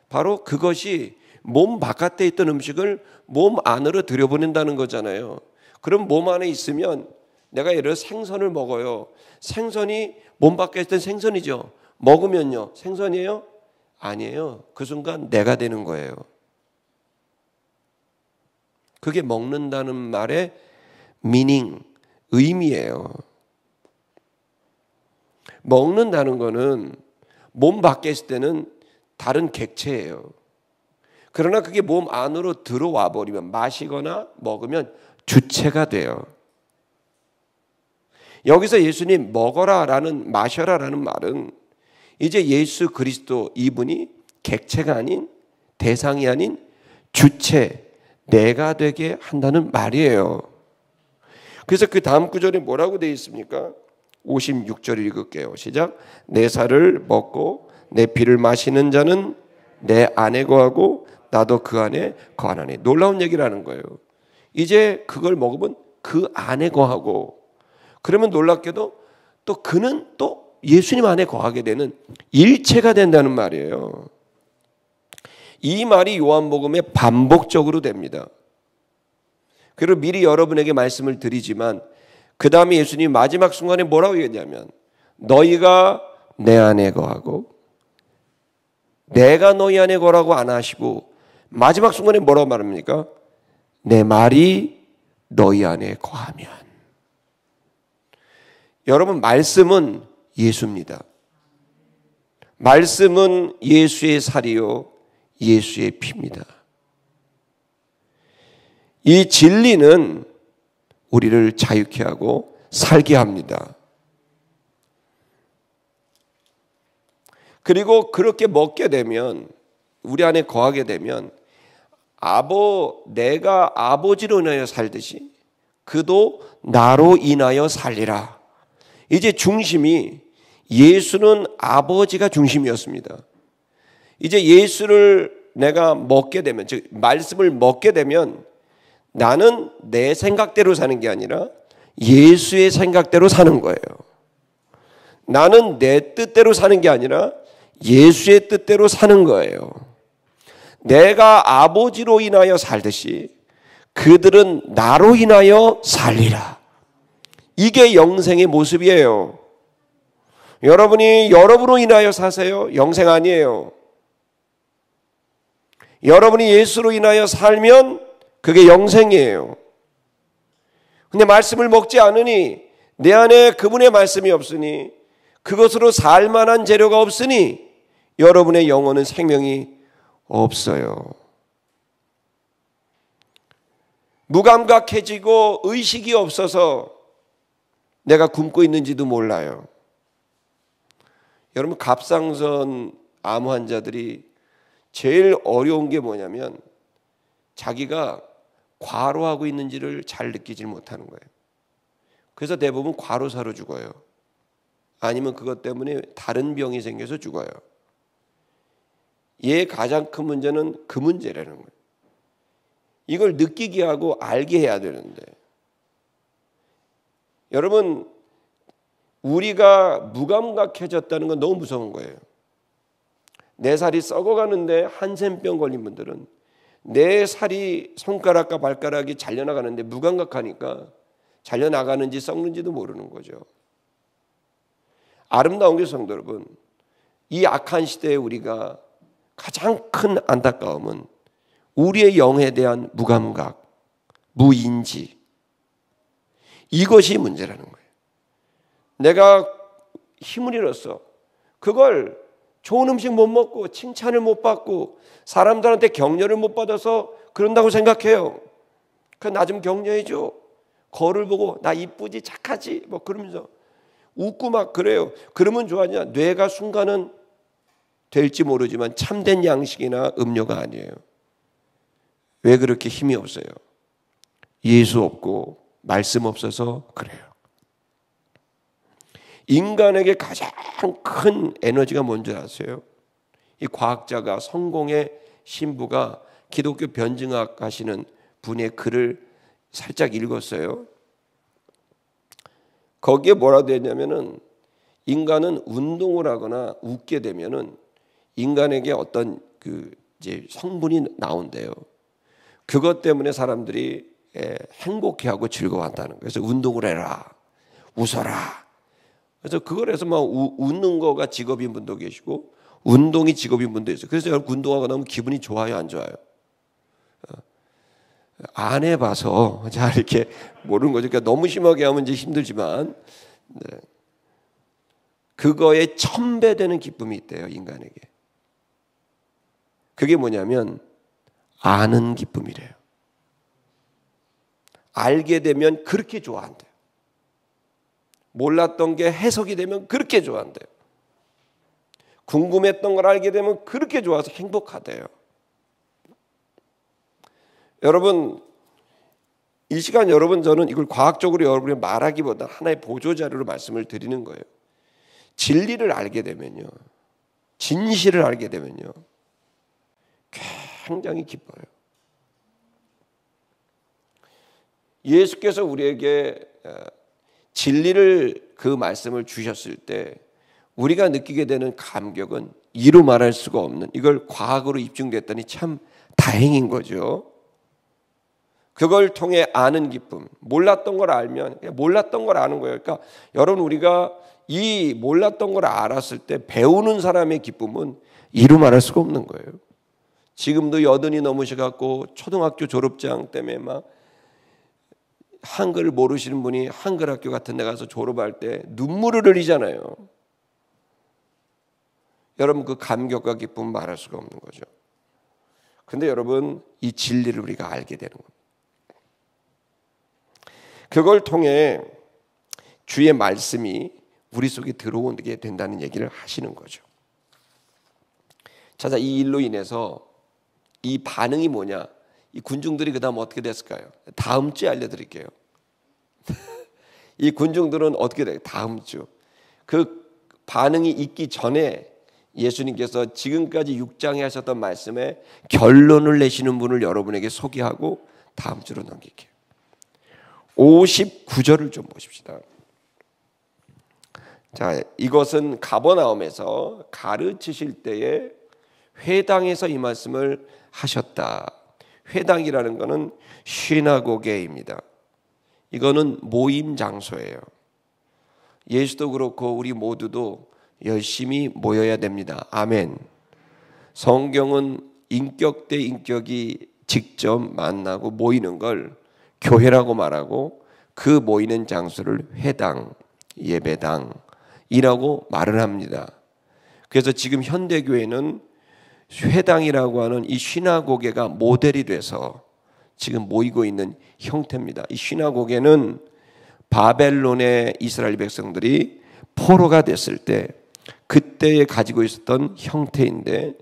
바로 그것이 몸 바깥에 있던 음식을 몸 안으로 들여보낸다는 거잖아요. 그럼 몸 안에 있으면 내가 예를 들어 생선을 먹어요. 생선이 몸 밖에 있던 생선이죠. 먹으면요, 생선이에요? 아니에요. 그 순간 내가 되는 거예요. 그게 먹는다는 말의 미닝, 의미예요. 먹는다는 거는 몸 밖에 있을 때는 다른 객체예요. 그러나 그게 몸 안으로 들어와 버리면, 마시거나 먹으면 주체가 돼요. 여기서 예수님 먹어라라는, 마셔라라는 말은 이제 예수 그리스도, 이분이 객체가 아닌, 대상이 아닌 주체, 내가 되게 한다는 말이에요. 그래서 그 다음 구절에 뭐라고 되어 있습니까? 56절 읽을게요. 시작. 내 살을 먹고 내 피를 마시는 자는 내 안에 거하고 나도 그 안에 거하나니. 놀라운 얘기라는 거예요. 이제 그걸 먹으면 그 안에 거하고, 그러면 놀랍게도 또 그는 또 예수님 안에 거하게 되는 일체가 된다는 말이에요. 이 말이 요한복음에 반복적으로 됩니다. 그리고 미리 여러분에게 말씀을 드리지만, 그 다음에 예수님이 마지막 순간에 뭐라고 얘기했냐면, 너희가 내 안에 거하고 내가 너희 안에 거라고 안 하시고, 마지막 순간에 뭐라고 말합니까? 내 말이 너희 안에 거하면. 여러분, 말씀은 예수입니다. 말씀은 예수의 살이요 예수의 피입니다. 이 진리는 우리를 자유케 하고 살게 합니다. 그리고 그렇게 먹게 되면, 우리 안에 거하게 되면, 내가 아버지로 인하여 살듯이 그도 나로 인하여 살리라. 이제 중심이, 예수는 아버지가 중심이었습니다. 이제 예수를 내가 먹게 되면, 즉 말씀을 먹게 되면, 나는 내 생각대로 사는 게 아니라 예수의 생각대로 사는 거예요. 나는 내 뜻대로 사는 게 아니라 예수의 뜻대로 사는 거예요. 내가 아버지로 인하여 살듯이 그들은 나로 인하여 살리라. 이게 영생의 모습이에요. 여러분이 여러분으로 인하여 사세요? 영생 아니에요. 여러분이 예수로 인하여 살면 그게 영생이에요. 근데 말씀을 먹지 않으니, 내 안에 그분의 말씀이 없으니, 그것으로 살 만한 재료가 없으니 여러분의 영혼은 생명이 없어요. 무감각해지고 의식이 없어서 내가 굶고 있는지도 몰라요. 여러분, 갑상선 암 환자들이 제일 어려운 게 뭐냐면, 자기가 과로하고 있는지를 잘 느끼지 못하는 거예요. 그래서 대부분 과로사로 죽어요. 아니면 그것 때문에 다른 병이 생겨서 죽어요. 얘 가장 큰 문제는 그 문제라는 거예요. 이걸 느끼게 하고 알게 해야 되는데, 여러분, 우리가 무감각해졌다는 건 너무 무서운 거예요. 내 살이 썩어가는데, 한센병 걸린 분들은 내 살이, 손가락과 발가락이 잘려나가는데 무감각하니까 잘려나가는지 썩는지도 모르는 거죠. 아름다운 게, 성도 여러분, 이 악한 시대에 우리가 가장 큰 안타까움은 우리의 영에 대한 무감각, 무인지, 이것이 문제라는 거예요. 내가 힘을 잃었어. 그걸 좋은 음식 못 먹고 칭찬을 못 받고 사람들한테 격려를 못 받아서 그런다고 생각해요. 나 좀 격려해줘. 거울 보고 나 이쁘지, 착하지, 뭐 그러면서 웃고 막 그래요. 그러면 좋아하냐? 뇌가 순간은 될지 모르지만 참된 양식이나 음료가 아니에요. 왜 그렇게 힘이 없어요? 예수 없고 말씀 없어서 그래요. 인간에게 가장 큰 에너지가 뭔지 아세요? 이 과학자가, 성공의 신부가 기독교 변증학 하시는 분의 글을 살짝 읽었어요. 거기에 뭐라고 되어 있냐면은, 인간은 운동을 하거나 웃게 되면은 인간에게 어떤 이제 성분이 나온대요. 그것 때문에 사람들이 행복해하고 즐거워한다는 거예요. 그래서 운동을 해라, 웃어라. 그래서 그걸 해서 막 웃는 거가 직업인 분도 계시고 운동이 직업인 분도 있어요. 그래서 여러분 운동하고 나면 기분이 좋아요, 안 좋아요? 안 해봐서 잘 이렇게 모르는 거죠. 그러니까 너무 심하게 하면 이제 힘들지만 그거에 1000배 되는 기쁨이 있대요, 인간에게. 그게 뭐냐면 아는 기쁨이래요. 알게 되면 그렇게 좋아한대요. 몰랐던 게 해석이 되면 그렇게 좋아한대요. 궁금했던 걸 알게 되면 그렇게 좋아서 행복하대요. 여러분, 이 시간 여러분 저는 이걸 과학적으로 여러분이 말하기보다 하나의 보조자료로 말씀을 드리는 거예요. 진리를 알게 되면요, 진실을 알게 되면요, 굉장히 기뻐요. 예수께서 우리에게 진리를 그 말씀을 주셨을 때 우리가 느끼게 되는 감격은 이루 말할 수가 없는, 이걸 과학으로 입증됐더니 참 다행인 거죠. 그걸 통해 아는 기쁨, 몰랐던 걸 알면 몰랐던 걸 아는 거예요. 그러니까 여러분, 우리가 이 몰랐던 걸 알았을 때 배우는 사람의 기쁨은 이루 말할 수가 없는 거예요. 지금도 80이 넘으셔갖고 초등학교 졸업장 때문에 막 한글을 모르시는 분이 한글 학교 같은 데 가서 졸업할 때 눈물을 흘리잖아요. 여러분, 그 감격과 기쁨 말할 수가 없는 거죠. 그런데 여러분, 이 진리를 우리가 알게 되는 겁니다. 그걸 통해 주의 말씀이 우리 속에 들어오게 된다는 얘기를 하시는 거죠. 자, 이 일로 인해서 이 반응이 뭐냐? 이 군중들이 그 다음 어떻게 됐을까요? 다음 주에 알려드릴게요. 이 군중들은 어떻게 돼요? 다음 주. 그 반응이 있기 전에 예수님께서 지금까지 6장에 하셨던 말씀에 결론을 내시는 분을 여러분에게 소개하고 다음 주로 넘길게요. 59절을 좀 보십시다. 자, 이것은 가버나움에서 가르치실 때에 회당에서 이 말씀을 하셨다. 회당이라는 것은 시나고게입니다. 이거는 모임 장소예요. 예수도 그렇고 우리 모두도 열심히 모여야 됩니다. 아멘. 성경은 인격 대 인격이 직접 만나고 모이는 걸 교회라고 말하고 그 모이는 장소를 회당, 예배당이라고 말을 합니다. 그래서 지금 현대교회는 회당이라고 하는 이 시나고게가 모델이 돼서 지금 모이고 있는 형태입니다. 이 시나고게는 바벨론의 이스라엘 백성들이 포로가 됐을 때 그때에 가지고 있었던 형태인데,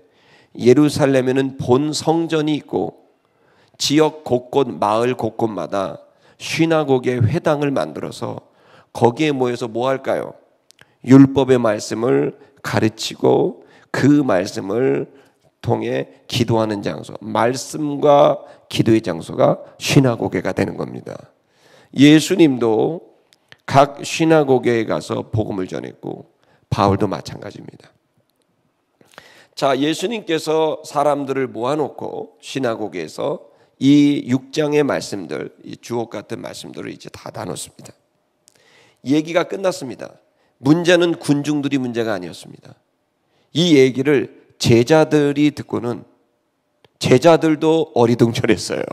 예루살렘에는 본 성전이 있고 지역 곳곳, 마을 곳곳마다 시나고게 회당을 만들어서 거기에 모여서 뭐 할까요? 율법의 말씀을 가르치고 그 말씀을 통해 기도하는 장소, 말씀과 기도의 장소가 시나고게가 되는 겁니다. 예수님도 각 시나고게에 가서 복음을 전했고 바울도 마찬가지입니다. 자, 예수님께서 사람들을 모아놓고 시나고게에서 이 6장의 말씀들, 이 주옥 같은 말씀들을 이제 다 나눴습니다. 얘기가 끝났습니다. 문제는 군중들이 문제가 아니었습니다. 이 얘기를 제자들이 듣고는 제자들도 어리둥절했어요.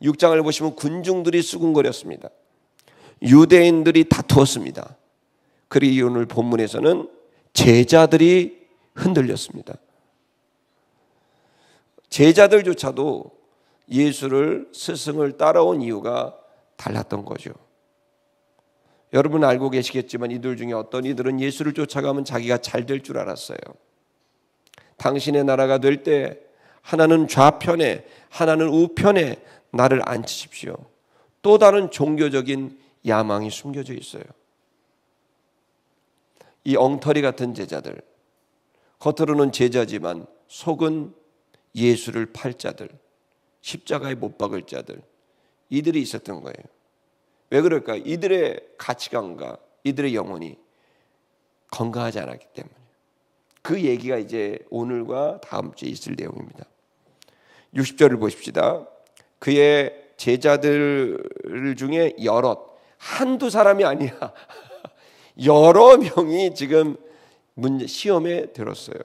6장을 보시면 군중들이 수군거렸습니다. 유대인들이 다투었습니다. 그리고 오늘 본문에서는 제자들이 흔들렸습니다. 제자들조차도 예수를, 스승을 따라온 이유가 달랐던 거죠. 여러분 알고 계시겠지만 이들 중에 어떤 이들은 예수를 쫓아가면 자기가 잘 될 줄 알았어요. 당신의 나라가 될 때 하나는 좌편에 하나는 우편에 나를 앉히십시오. 또 다른 종교적인 야망이 숨겨져 있어요. 이 엉터리 같은 제자들, 겉으로는 제자지만 속은 예수를 팔 자들, 십자가에 못 박을 자들, 이들이 있었던 거예요. 왜 그럴까? 이들의 가치관과 이들의 영혼이 건강하지 않았기 때문에. 그 얘기가 이제 오늘과 다음 주에 있을 내용입니다. 60절을 보십시다. 그의 제자들 중에 여럿, 한두 사람이 아니야. 여러 명이 지금 시험에 들었어요.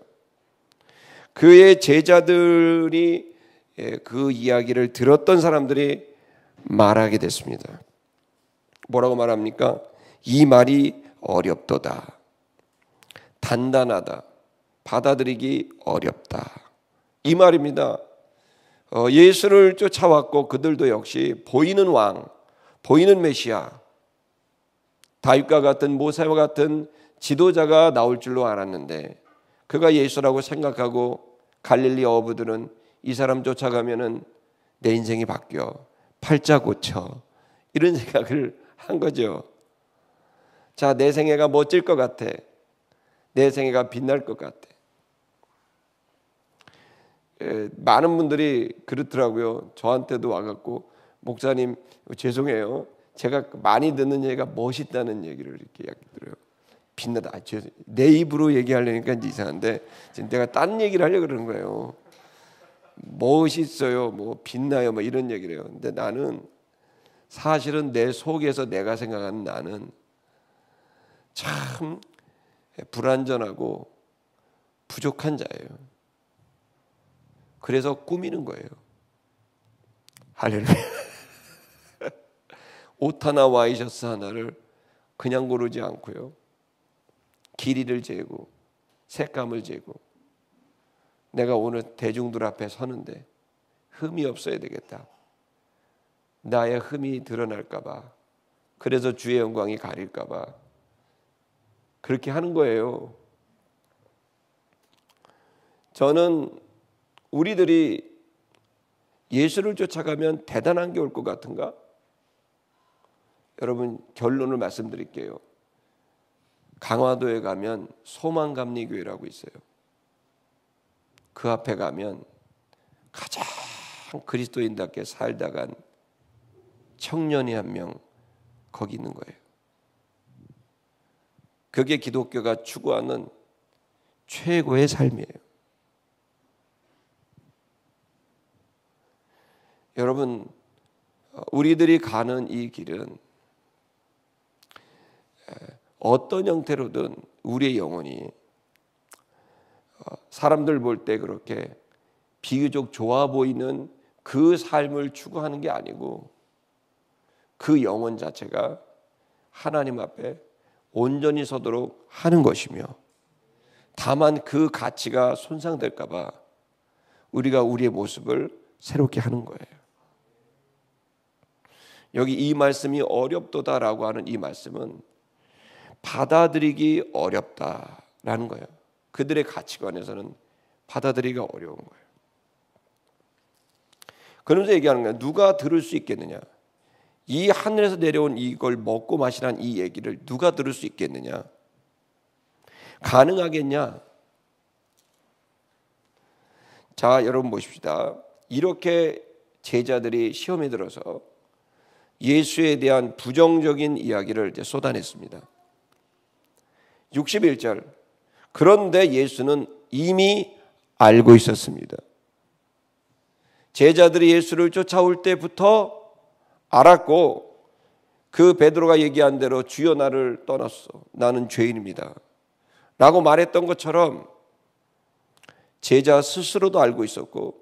그의 제자들이 그 이야기를 들었던 사람들이 말하게 됐습니다. 뭐라고 말합니까? 이 말이 어렵도다. 단단하다. 받아들이기 어렵다. 이 말입니다. 예수를 쫓아왔고 그들도 역시 보이는 왕, 보이는 메시아, 다윗과 같은 모세와 같은 지도자가 나올 줄로 알았는데 그가 예수라고 생각하고 갈릴리 어부들은 이 사람 쫓아가면은 내 인생이 바뀌어, 팔자 고쳐, 이런 생각을 한 거죠. 자, 내 생애가 멋질 것 같아. 내 생애가 빛날 것 같아. 많은 분들이 그렇더라고요. 저한테도 와갖고 목사님 죄송해요. 제가 많이 듣는 얘기가 멋있다는 얘기를 이렇게 들어요. 빛나다. 내 입으로 얘기하려니까 이상한데 지금 내가 딴 얘기를 하려고 그러는 거예요. 멋있어요. 뭐 빛나요. 뭐 이런 얘기를 해요. 근데 나는 사실은 내 속에서 내가 생각하는 나는 참 불완전하고 부족한 자예요. 그래서 꾸미는 거예요. 할렐루야. 옷 하나 와이셔츠 하나를 그냥 고르지 않고요. 길이를 재고 색감을 재고 내가 오늘 대중들 앞에 서는데 흠이 없어야 되겠다. 나의 흠이 드러날까 봐. 그래서 주의 영광이 가릴까 봐. 그렇게 하는 거예요. 저는 우리들이 예수를 쫓아가면 대단한 게 올 것 같은가? 여러분 결론을 말씀드릴게요. 강화도에 가면 소망감리교회라고 있어요. 그 앞에 가면 가장 그리스도인답게 살다간 청년이 한 명 거기 있는 거예요. 그게 기독교가 추구하는 최고의 삶이에요. 여러분, 우리들이 가는 이 길은 어떤 형태로든 우리의 영혼이 사람들 볼 때 그렇게 비교적 좋아 보이는 그 삶을 추구하는 게 아니고 그 영혼 자체가 하나님 앞에 온전히 서도록 하는 것이며 다만 그 가치가 손상될까 봐 우리가 우리의 모습을 새롭게 하는 거예요. 여기 이 말씀이 어렵도다라고 하는 이 말씀은 받아들이기 어렵다라는 거예요. 그들의 가치관에서는 받아들이기가 어려운 거예요. 그러면서 얘기하는 거예요. 누가 들을 수 있겠느냐? 이 하늘에서 내려온 이걸 먹고 마시라는 이 얘기를 누가 들을 수 있겠느냐? 가능하겠냐? 자, 여러분 보십시다. 이렇게 제자들이 시험에 들어서 예수에 대한 부정적인 이야기를 이제 쏟아냈습니다. 61절. 그런데 예수는 이미 알고 있었습니다. 제자들이 예수를 쫓아올 때부터 알았고 그 베드로가 얘기한 대로 주여 나를 떠났어. 나는 죄인입니다. 라고 말했던 것처럼 제자 스스로도 알고 있었고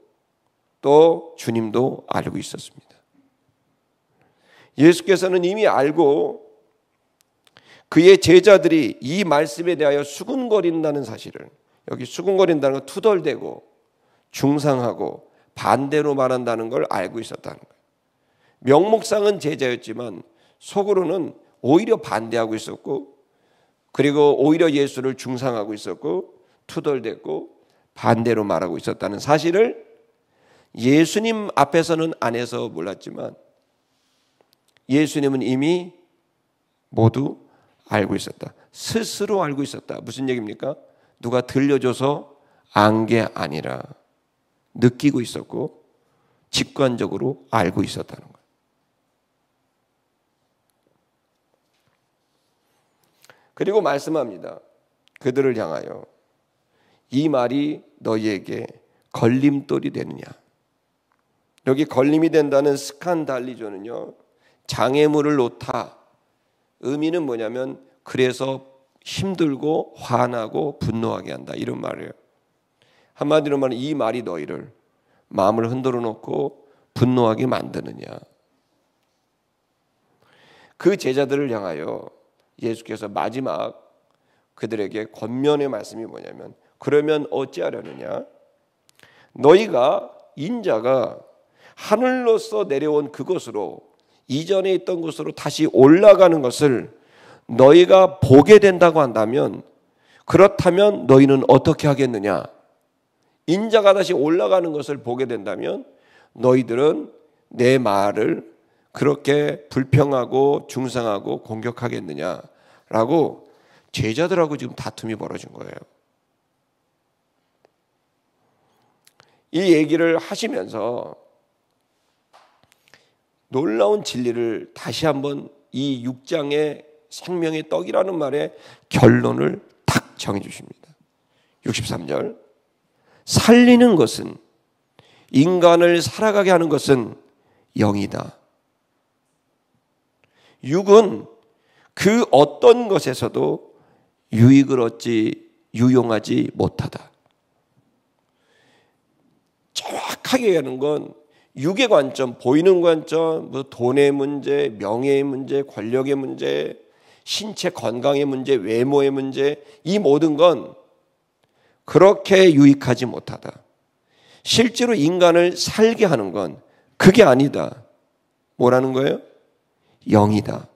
또 주님도 알고 있었습니다. 예수께서는 이미 알고 그의 제자들이 이 말씀에 대하여 수군거린다는 사실을, 여기 수군거린다는 건 투덜대고 중상하고 반대로 말한다는 걸 알고 있었다는 거예요. 명목상은 제자였지만 속으로는 오히려 반대하고 있었고 그리고 오히려 예수를 중상하고 있었고 투덜댔고 반대로 말하고 있었다는 사실을 예수님 앞에서는 안 해서 몰랐지만 예수님은 이미 모두 알고 있었다. 스스로 알고 있었다. 무슨 얘기입니까? 누가 들려줘서 안 게 아니라 느끼고 있었고 직관적으로 알고 있었다는 거예요. 그리고 말씀합니다. 그들을 향하여 이 말이 너희에게 걸림돌이 되느냐? 여기 걸림이 된다는 스칸달리조는요, 장애물을 놓다. 의미는 뭐냐면 그래서 힘들고 화나고 분노하게 한다, 이런 말이에요. 한마디로 말하면 이 말이 너희를 마음을 흔들어 놓고 분노하게 만드느냐. 그 제자들을 향하여 예수께서 마지막 그들에게 권면의 말씀이 뭐냐면, 그러면 어찌하려느냐? 너희가 인자가 하늘로서 내려온 그곳으로, 이전에 있던 곳으로 다시 올라가는 것을 너희가 보게 된다고 한다면, 그렇다면 너희는 어떻게 하겠느냐? 인자가 다시 올라가는 것을 보게 된다면 너희들은 내 말을 그렇게 불평하고 중상하고 공격하겠느냐라고 제자들하고 지금 다툼이 벌어진 거예요. 이 얘기를 하시면서 놀라운 진리를 다시 한번 이 6장의 생명의 떡이라는 말의 결론을 딱 정해 주십니다. 63절. 살리는 것은, 인간을 살아가게 하는 것은 영이다. 육은 그 어떤 것에서도 유익을 얻지, 유용하지 못하다. 정확하게 하는 건 육의 관점, 보이는 관점, 뭐 돈의 문제, 명예의 문제, 권력의 문제, 신체 건강의 문제, 외모의 문제, 이 모든 건 그렇게 유익하지 못하다. 실제로 인간을 살게 하는 건 그게 아니다. 뭐라는 거예요? 영이다.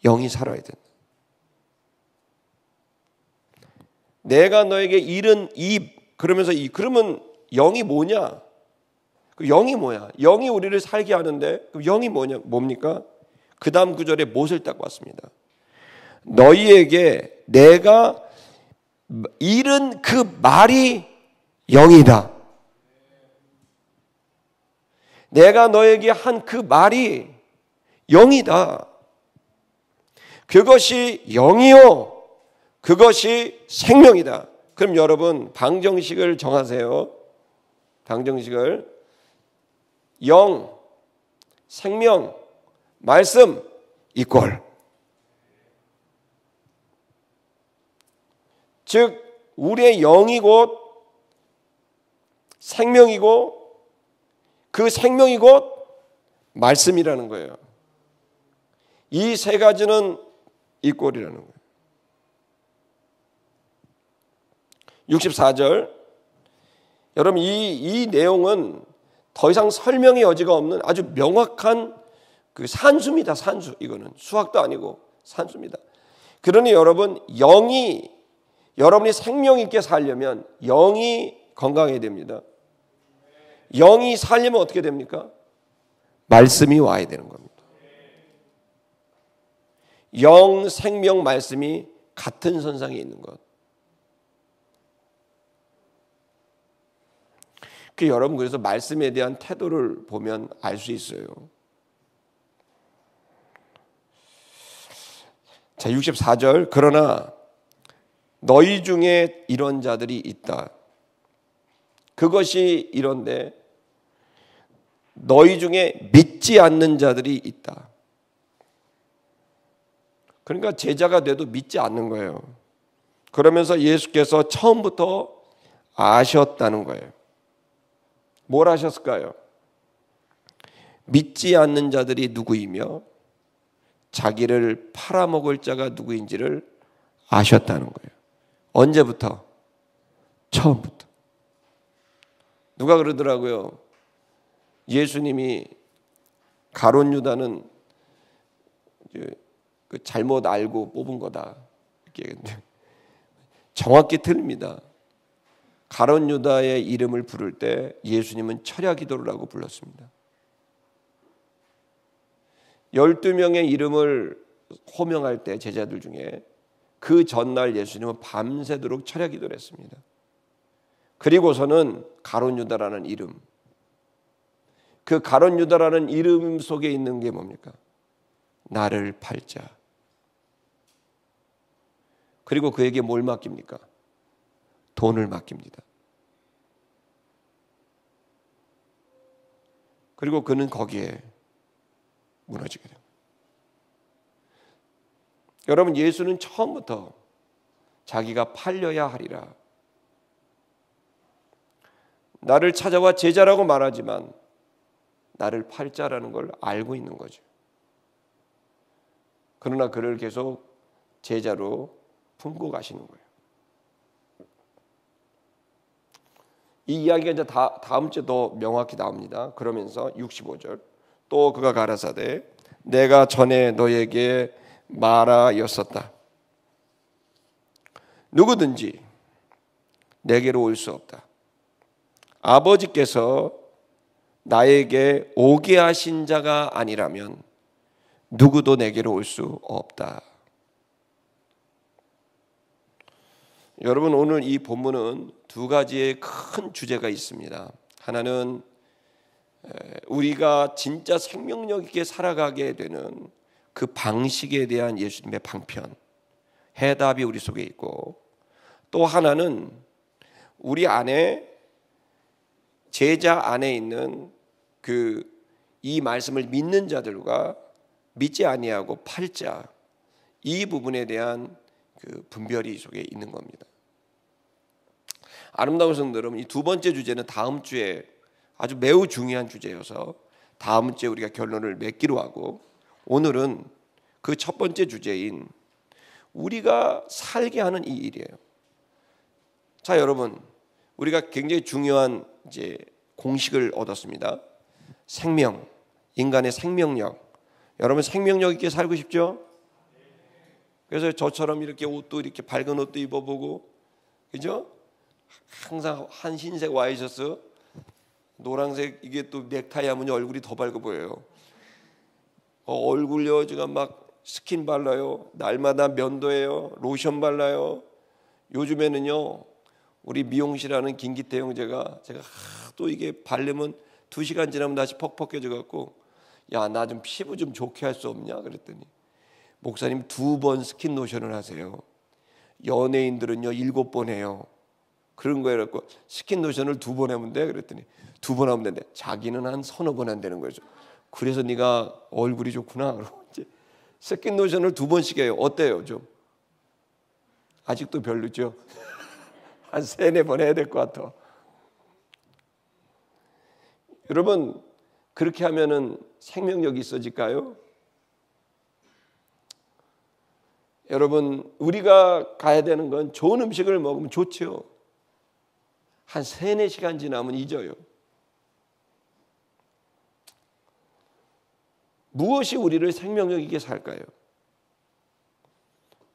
영이 살아야 된다. 내가 너에게 이른 입, 그러면서 그러면 영이 뭐냐? 그 영이 뭐야? 영이 우리를 살게 하는데 그 영이 뭐냐? 뭡니까? 그 다음 구절에 못을 딱 봤습니다. 너희에게 내가 잃은 그 말이 영이다. 내가 너에게 한 그 말이 영이다. 그것이 영이요, 그것이 생명이다. 그럼 여러분 방정식을 정하세요. 방정식을. 영, 생명, 말씀 이퀄. 즉 우리의 영이 곧 생명이고 그 생명이 곧 말씀이라는 거예요. 이 세 가지는 이꼴이라는 거예요. 64절. 여러분 이 내용은 더 이상 설명의 여지가 없는 아주 명확한 그 산수입니다. 산수. 이거는 수학도 아니고 산수입니다. 그러니 여러분 영이, 여러분이 생명 있게 살려면 영이 건강해야 됩니다. 영이 살려면 어떻게 됩니까? 말씀이 와야 되는 겁니다. 영, 생명, 말씀이 같은 선상에 있는 것. 여러분 그래서 말씀에 대한 태도를 보면 알 수 있어요. 자, 64절. 그러나 너희 중에 이런 자들이 있다. 그것이 이런데 너희 중에 믿지 않는 자들이 있다. 그러니까 제자가 돼도 믿지 않는 거예요. 그러면서 예수께서 처음부터 아셨다는 거예요. 뭘 아셨을까요? 믿지 않는 자들이 누구이며 자기를 팔아먹을 자가 누구인지를 아셨다는 거예요. 언제부터? 처음부터. 누가 그러더라고요. 예수님이 가룟 유다는 잘못 알고 뽑은 거다. 정확히 틀립니다. 가룟 유다의 이름을 부를 때 예수님은 철야 기도라고 불렀습니다. 12명의 이름을 호명할 때 제자들 중에 그 전날 예수님은 밤새도록 철야 기도를 했습니다. 그리고서는 가룟 유다라는 이름, 그 가룟 유다라는 이름 속에 있는 게 뭡니까? 나를 팔자. 그리고 그에게 뭘 맡깁니까? 돈을 맡깁니다. 그리고 그는 거기에 무너지게 됩니다. 여러분, 예수는 처음부터 자기가 팔려야 하리라, 나를 찾아와 제자라고 말하지만 나를 팔 자라는 걸 알고 있는 거죠. 그러나 그를 계속 제자로 품고 가시는 거예요. 이 이야기가 이제 다음 주에 더 명확히 나옵니다. 그러면서 65절, 또 그가 가라사대 내가 전에 너에게 말하였었다. 누구든지 내게로 올 수 없다. 아버지께서 나에게 오게 하신 자가 아니라면 누구도 내게로 올 수 없다. 여러분, 오늘 이 본문은 두 가지의 큰 주제가 있습니다. 하나는 우리가 진짜 생명력 있게 살아가게 되는 그 방식에 대한 예수님의 방편, 해답이 우리 속에 있고, 또 하나는 우리 안에, 제자 안에 있는 이 말씀을 믿는 자들과 믿지 아니하고 팔자, 이 부분에 대한 분별이 속에 있는 겁니다. 아름다운 성도 여러분, 이 두 번째 주제는 다음 주에 아주 매우 중요한 주제여서 다음 주에 우리가 결론을 맺기로 하고, 오늘은 그 첫 번째 주제인 우리가 살게 하는 이 일이에요. 자, 여러분, 우리가 굉장히 중요한 이제 공식을 얻었습니다. 생명, 인간의 생명력. 여러분, 생명력 있게 살고 싶죠? 그래서 저처럼 이렇게 옷도 이렇게 밝은 옷도 입어보고, 그죠? 항상 한 흰색 와이셔츠, 노란색 이게 또 넥타이 하면 얼굴이 더 밝아 보여요. 얼굴요, 제가 막 스킨 발라요. 날마다 면도해요. 로션 발라요. 요즘에는요, 우리 미용실 하는 김기태 형제가 제가 또 이게 바르면 2시간 지나면 다시 퍽퍽해져 갖고, 야, 나 좀 피부 좀 좋게 할 수 없냐 그랬더니, 목사님 2번 스킨 로션을 하세요. 연예인들은요 7번 해요. 그런 거예요. 그래갖고 스킨 로션을 2번 하면 돼 그랬더니 2번 하면 된대. 자기는 한 3-4번 한다는 거죠. 그래서 네가 얼굴이 좋구나. 그러고 이제 스킨 로션을 2번씩 해요. 어때요 좀? 아직도 별로죠? 한 3-4번 해야 될 것 같아. 여러분, 그렇게 하면은 생명력이 있어질까요? 여러분, 우리가 가야 되는 건 좋은 음식을 먹으면 좋죠. 한 3-4시간 지나면 잊어요. 무엇이 우리를 생명력 있게 살까요?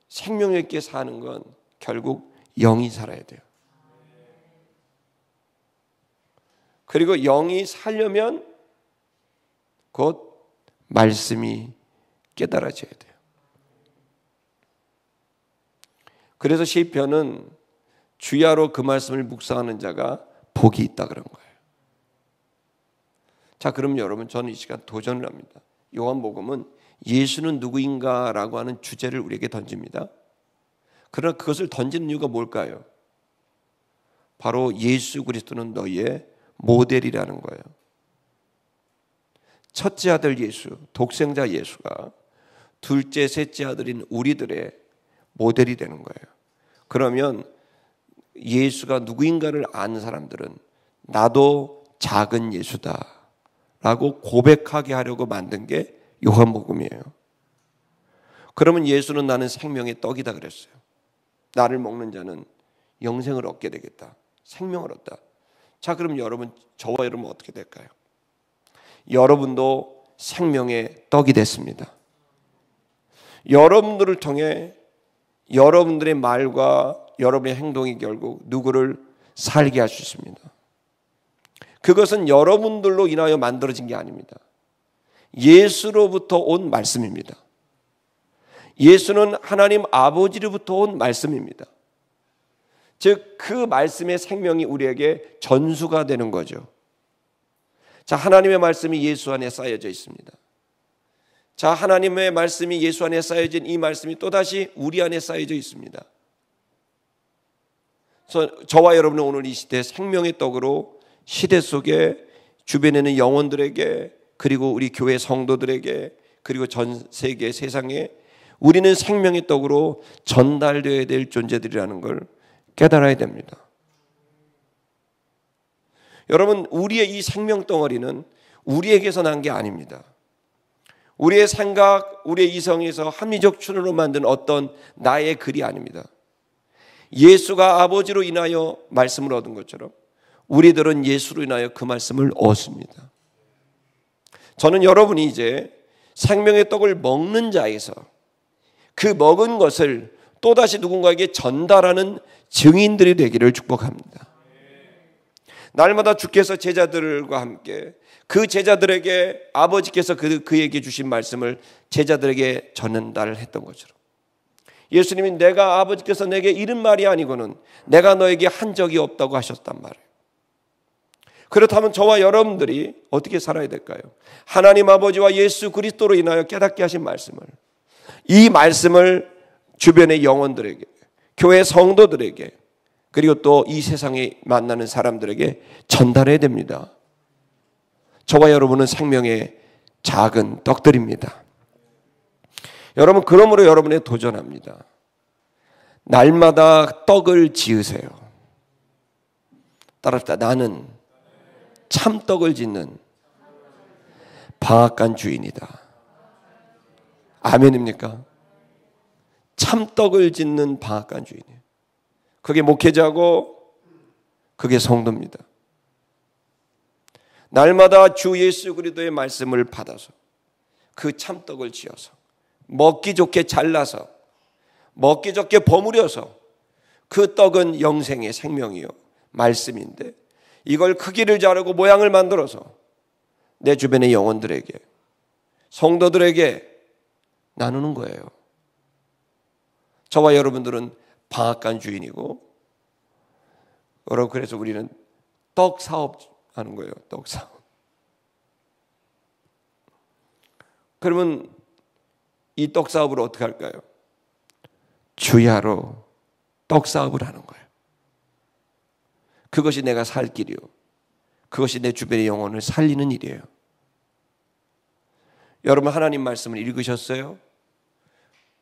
생명력 있게 사는 건 결국 영이 살아야 돼요. 그리고 영이 살려면 곧 말씀이 깨달아져야 돼요. 그래서 시편은 주야로 그 말씀을 묵상하는 자가 복이 있다 그런 거예요. 자, 그럼 여러분, 저는 이 시간 도전을 합니다. 요한복음은 예수는 누구인가라고 하는 주제를 우리에게 던집니다. 그러나 그것을 던지는 이유가 뭘까요? 바로 예수 그리스도는 너희의 모델이라는 거예요. 첫째 아들 예수, 독생자 예수가 둘째, 셋째 아들인 우리들의 모델이 되는 거예요. 그러면 예수가 누구인가를 아는 사람들은 나도 작은 예수다 라고 고백하게 하려고 만든 게 요한복음이에요. 그러면 예수는 나는 생명의 떡이다 그랬어요. 나를 먹는 자는 영생을 얻게 되겠다. 생명을 얻다. 자, 그럼 여러분, 저와 여러분 어떻게 될까요? 여러분도 생명의 떡이 됐습니다. 여러분들을 통해 여러분들의 말과 여러분의 행동이 결국 누구를 살게 할 수 있습니다. 그것은 여러분들로 인하여 만들어진 게 아닙니다. 예수로부터 온 말씀입니다. 예수는 하나님 아버지로부터 온 말씀입니다. 즉, 그 말씀의 생명이 우리에게 전수가 되는 거죠. 자, 하나님의 말씀이 예수 안에 쌓여져 있습니다. 자, 하나님의 말씀이 예수 안에 쌓여진 이 말씀이 또다시 우리 안에 쌓여져 있습니다. 그래서 저와 여러분은 오늘 이 시대 생명의 떡으로 시대 속에 주변에 있는 영혼들에게, 그리고 우리 교회 성도들에게, 그리고 전 세계 세상에 우리는 생명의 떡으로 전달되어야 될 존재들이라는 걸 깨달아야 됩니다. 여러분, 우리의 이 생명 덩어리는 우리에게서 난 게 아닙니다. 우리의 생각, 우리의 이성에서 합리적 추론으로 만든 어떤 나의 글이 아닙니다. 예수가 아버지로 인하여 말씀을 얻은 것처럼 우리들은 예수로 인하여 그 말씀을 얻습니다. 저는 여러분이 이제 생명의 떡을 먹는 자에서 그 먹은 것을 또다시 누군가에게 전달하는 증인들이 되기를 축복합니다. 날마다 주께서 제자들과 함께 그 제자들에게 아버지께서 그에게 주신 말씀을 제자들에게 전달했던 것처럼, 예수님이 내가 아버지께서 내게 이른 말이 아니고는 내가 너에게 한 적이 없다고 하셨단 말이에요. 그렇다면 저와 여러분들이 어떻게 살아야 될까요? 하나님 아버지와 예수 그리스도로 인하여 깨닫게 하신 말씀을, 이 말씀을 주변의 영혼들에게, 교회 성도들에게, 그리고 또 이 세상에 만나는 사람들에게 전달해야 됩니다. 저와 여러분은 생명의 작은 떡들입니다. 여러분, 그러므로 여러분에 도전합니다. 날마다 떡을 지으세요. 따라합시다. 나는 참떡을 짓는 방앗간 주인이다. 아멘입니까? 참떡을 짓는 방앗간 주인이에요. 그게 목회자고 그게 성도입니다. 날마다 주 예수 그리스도의 말씀을 받아서 그 참떡을 지어서 먹기 좋게 잘라서 먹기 좋게 버무려서, 그 떡은 영생의 생명이요 말씀인데 이걸 크기를 자르고 모양을 만들어서 내 주변의 영혼들에게, 성도들에게 나누는 거예요. 저와 여러분들은 방앗간 주인이고, 여러분, 그래서 우리는 떡 사업 하는 거예요. 떡 사업. 그러면 이 떡 사업을 어떻게 할까요? 주야로 떡 사업을 하는 거예요. 그것이 내가 살 길이요, 그것이 내 주변의 영혼을 살리는 일이에요. 여러분, 하나님 말씀을 읽으셨어요?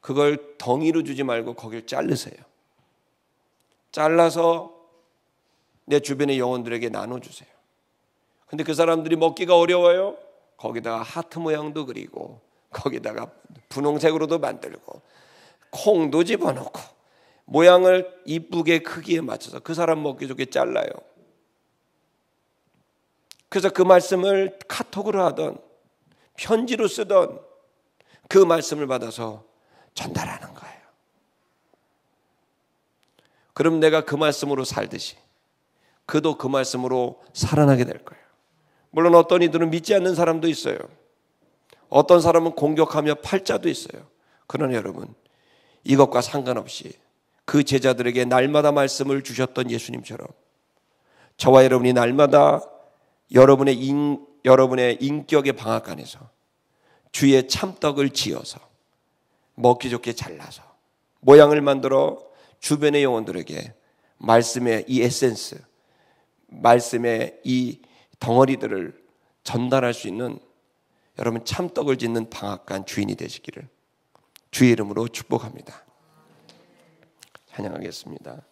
그걸 덩이로 주지 말고 거기를 자르세요. 잘라서 내 주변의 영혼들에게 나눠주세요. 근데 그 사람들이 먹기가 어려워요. 거기다가 하트 모양도 그리고 거기다가 분홍색으로도 만들고 콩도 집어넣고 모양을 이쁘게 크기에 맞춰서 그 사람 먹기 좋게 잘라요. 그래서 그 말씀을 카톡으로 하던 편지로 쓰던 그 말씀을 받아서 전달하는 거예요. 그럼 내가 그 말씀으로 살듯이 그도 그 말씀으로 살아나게 될 거예요. 물론 어떤 이들은 믿지 않는 사람도 있어요. 어떤 사람은 공격하며 팔자도 있어요. 그러나 여러분, 이것과 상관없이 그 제자들에게 날마다 말씀을 주셨던 예수님처럼 저와 여러분이 날마다 여러분의 인격의 방앗간에서 주의 참떡을 지어서 먹기 좋게 잘라서 모양을 만들어 주변의 영혼들에게 말씀의 이 에센스, 말씀의 이 덩어리들을 전달할 수 있는 여러분 참떡을 짓는 방앗간 주인이 되시기를 주의 이름으로 축복합니다. 찬양하겠습니다.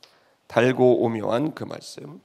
달고 오묘한 그 말씀.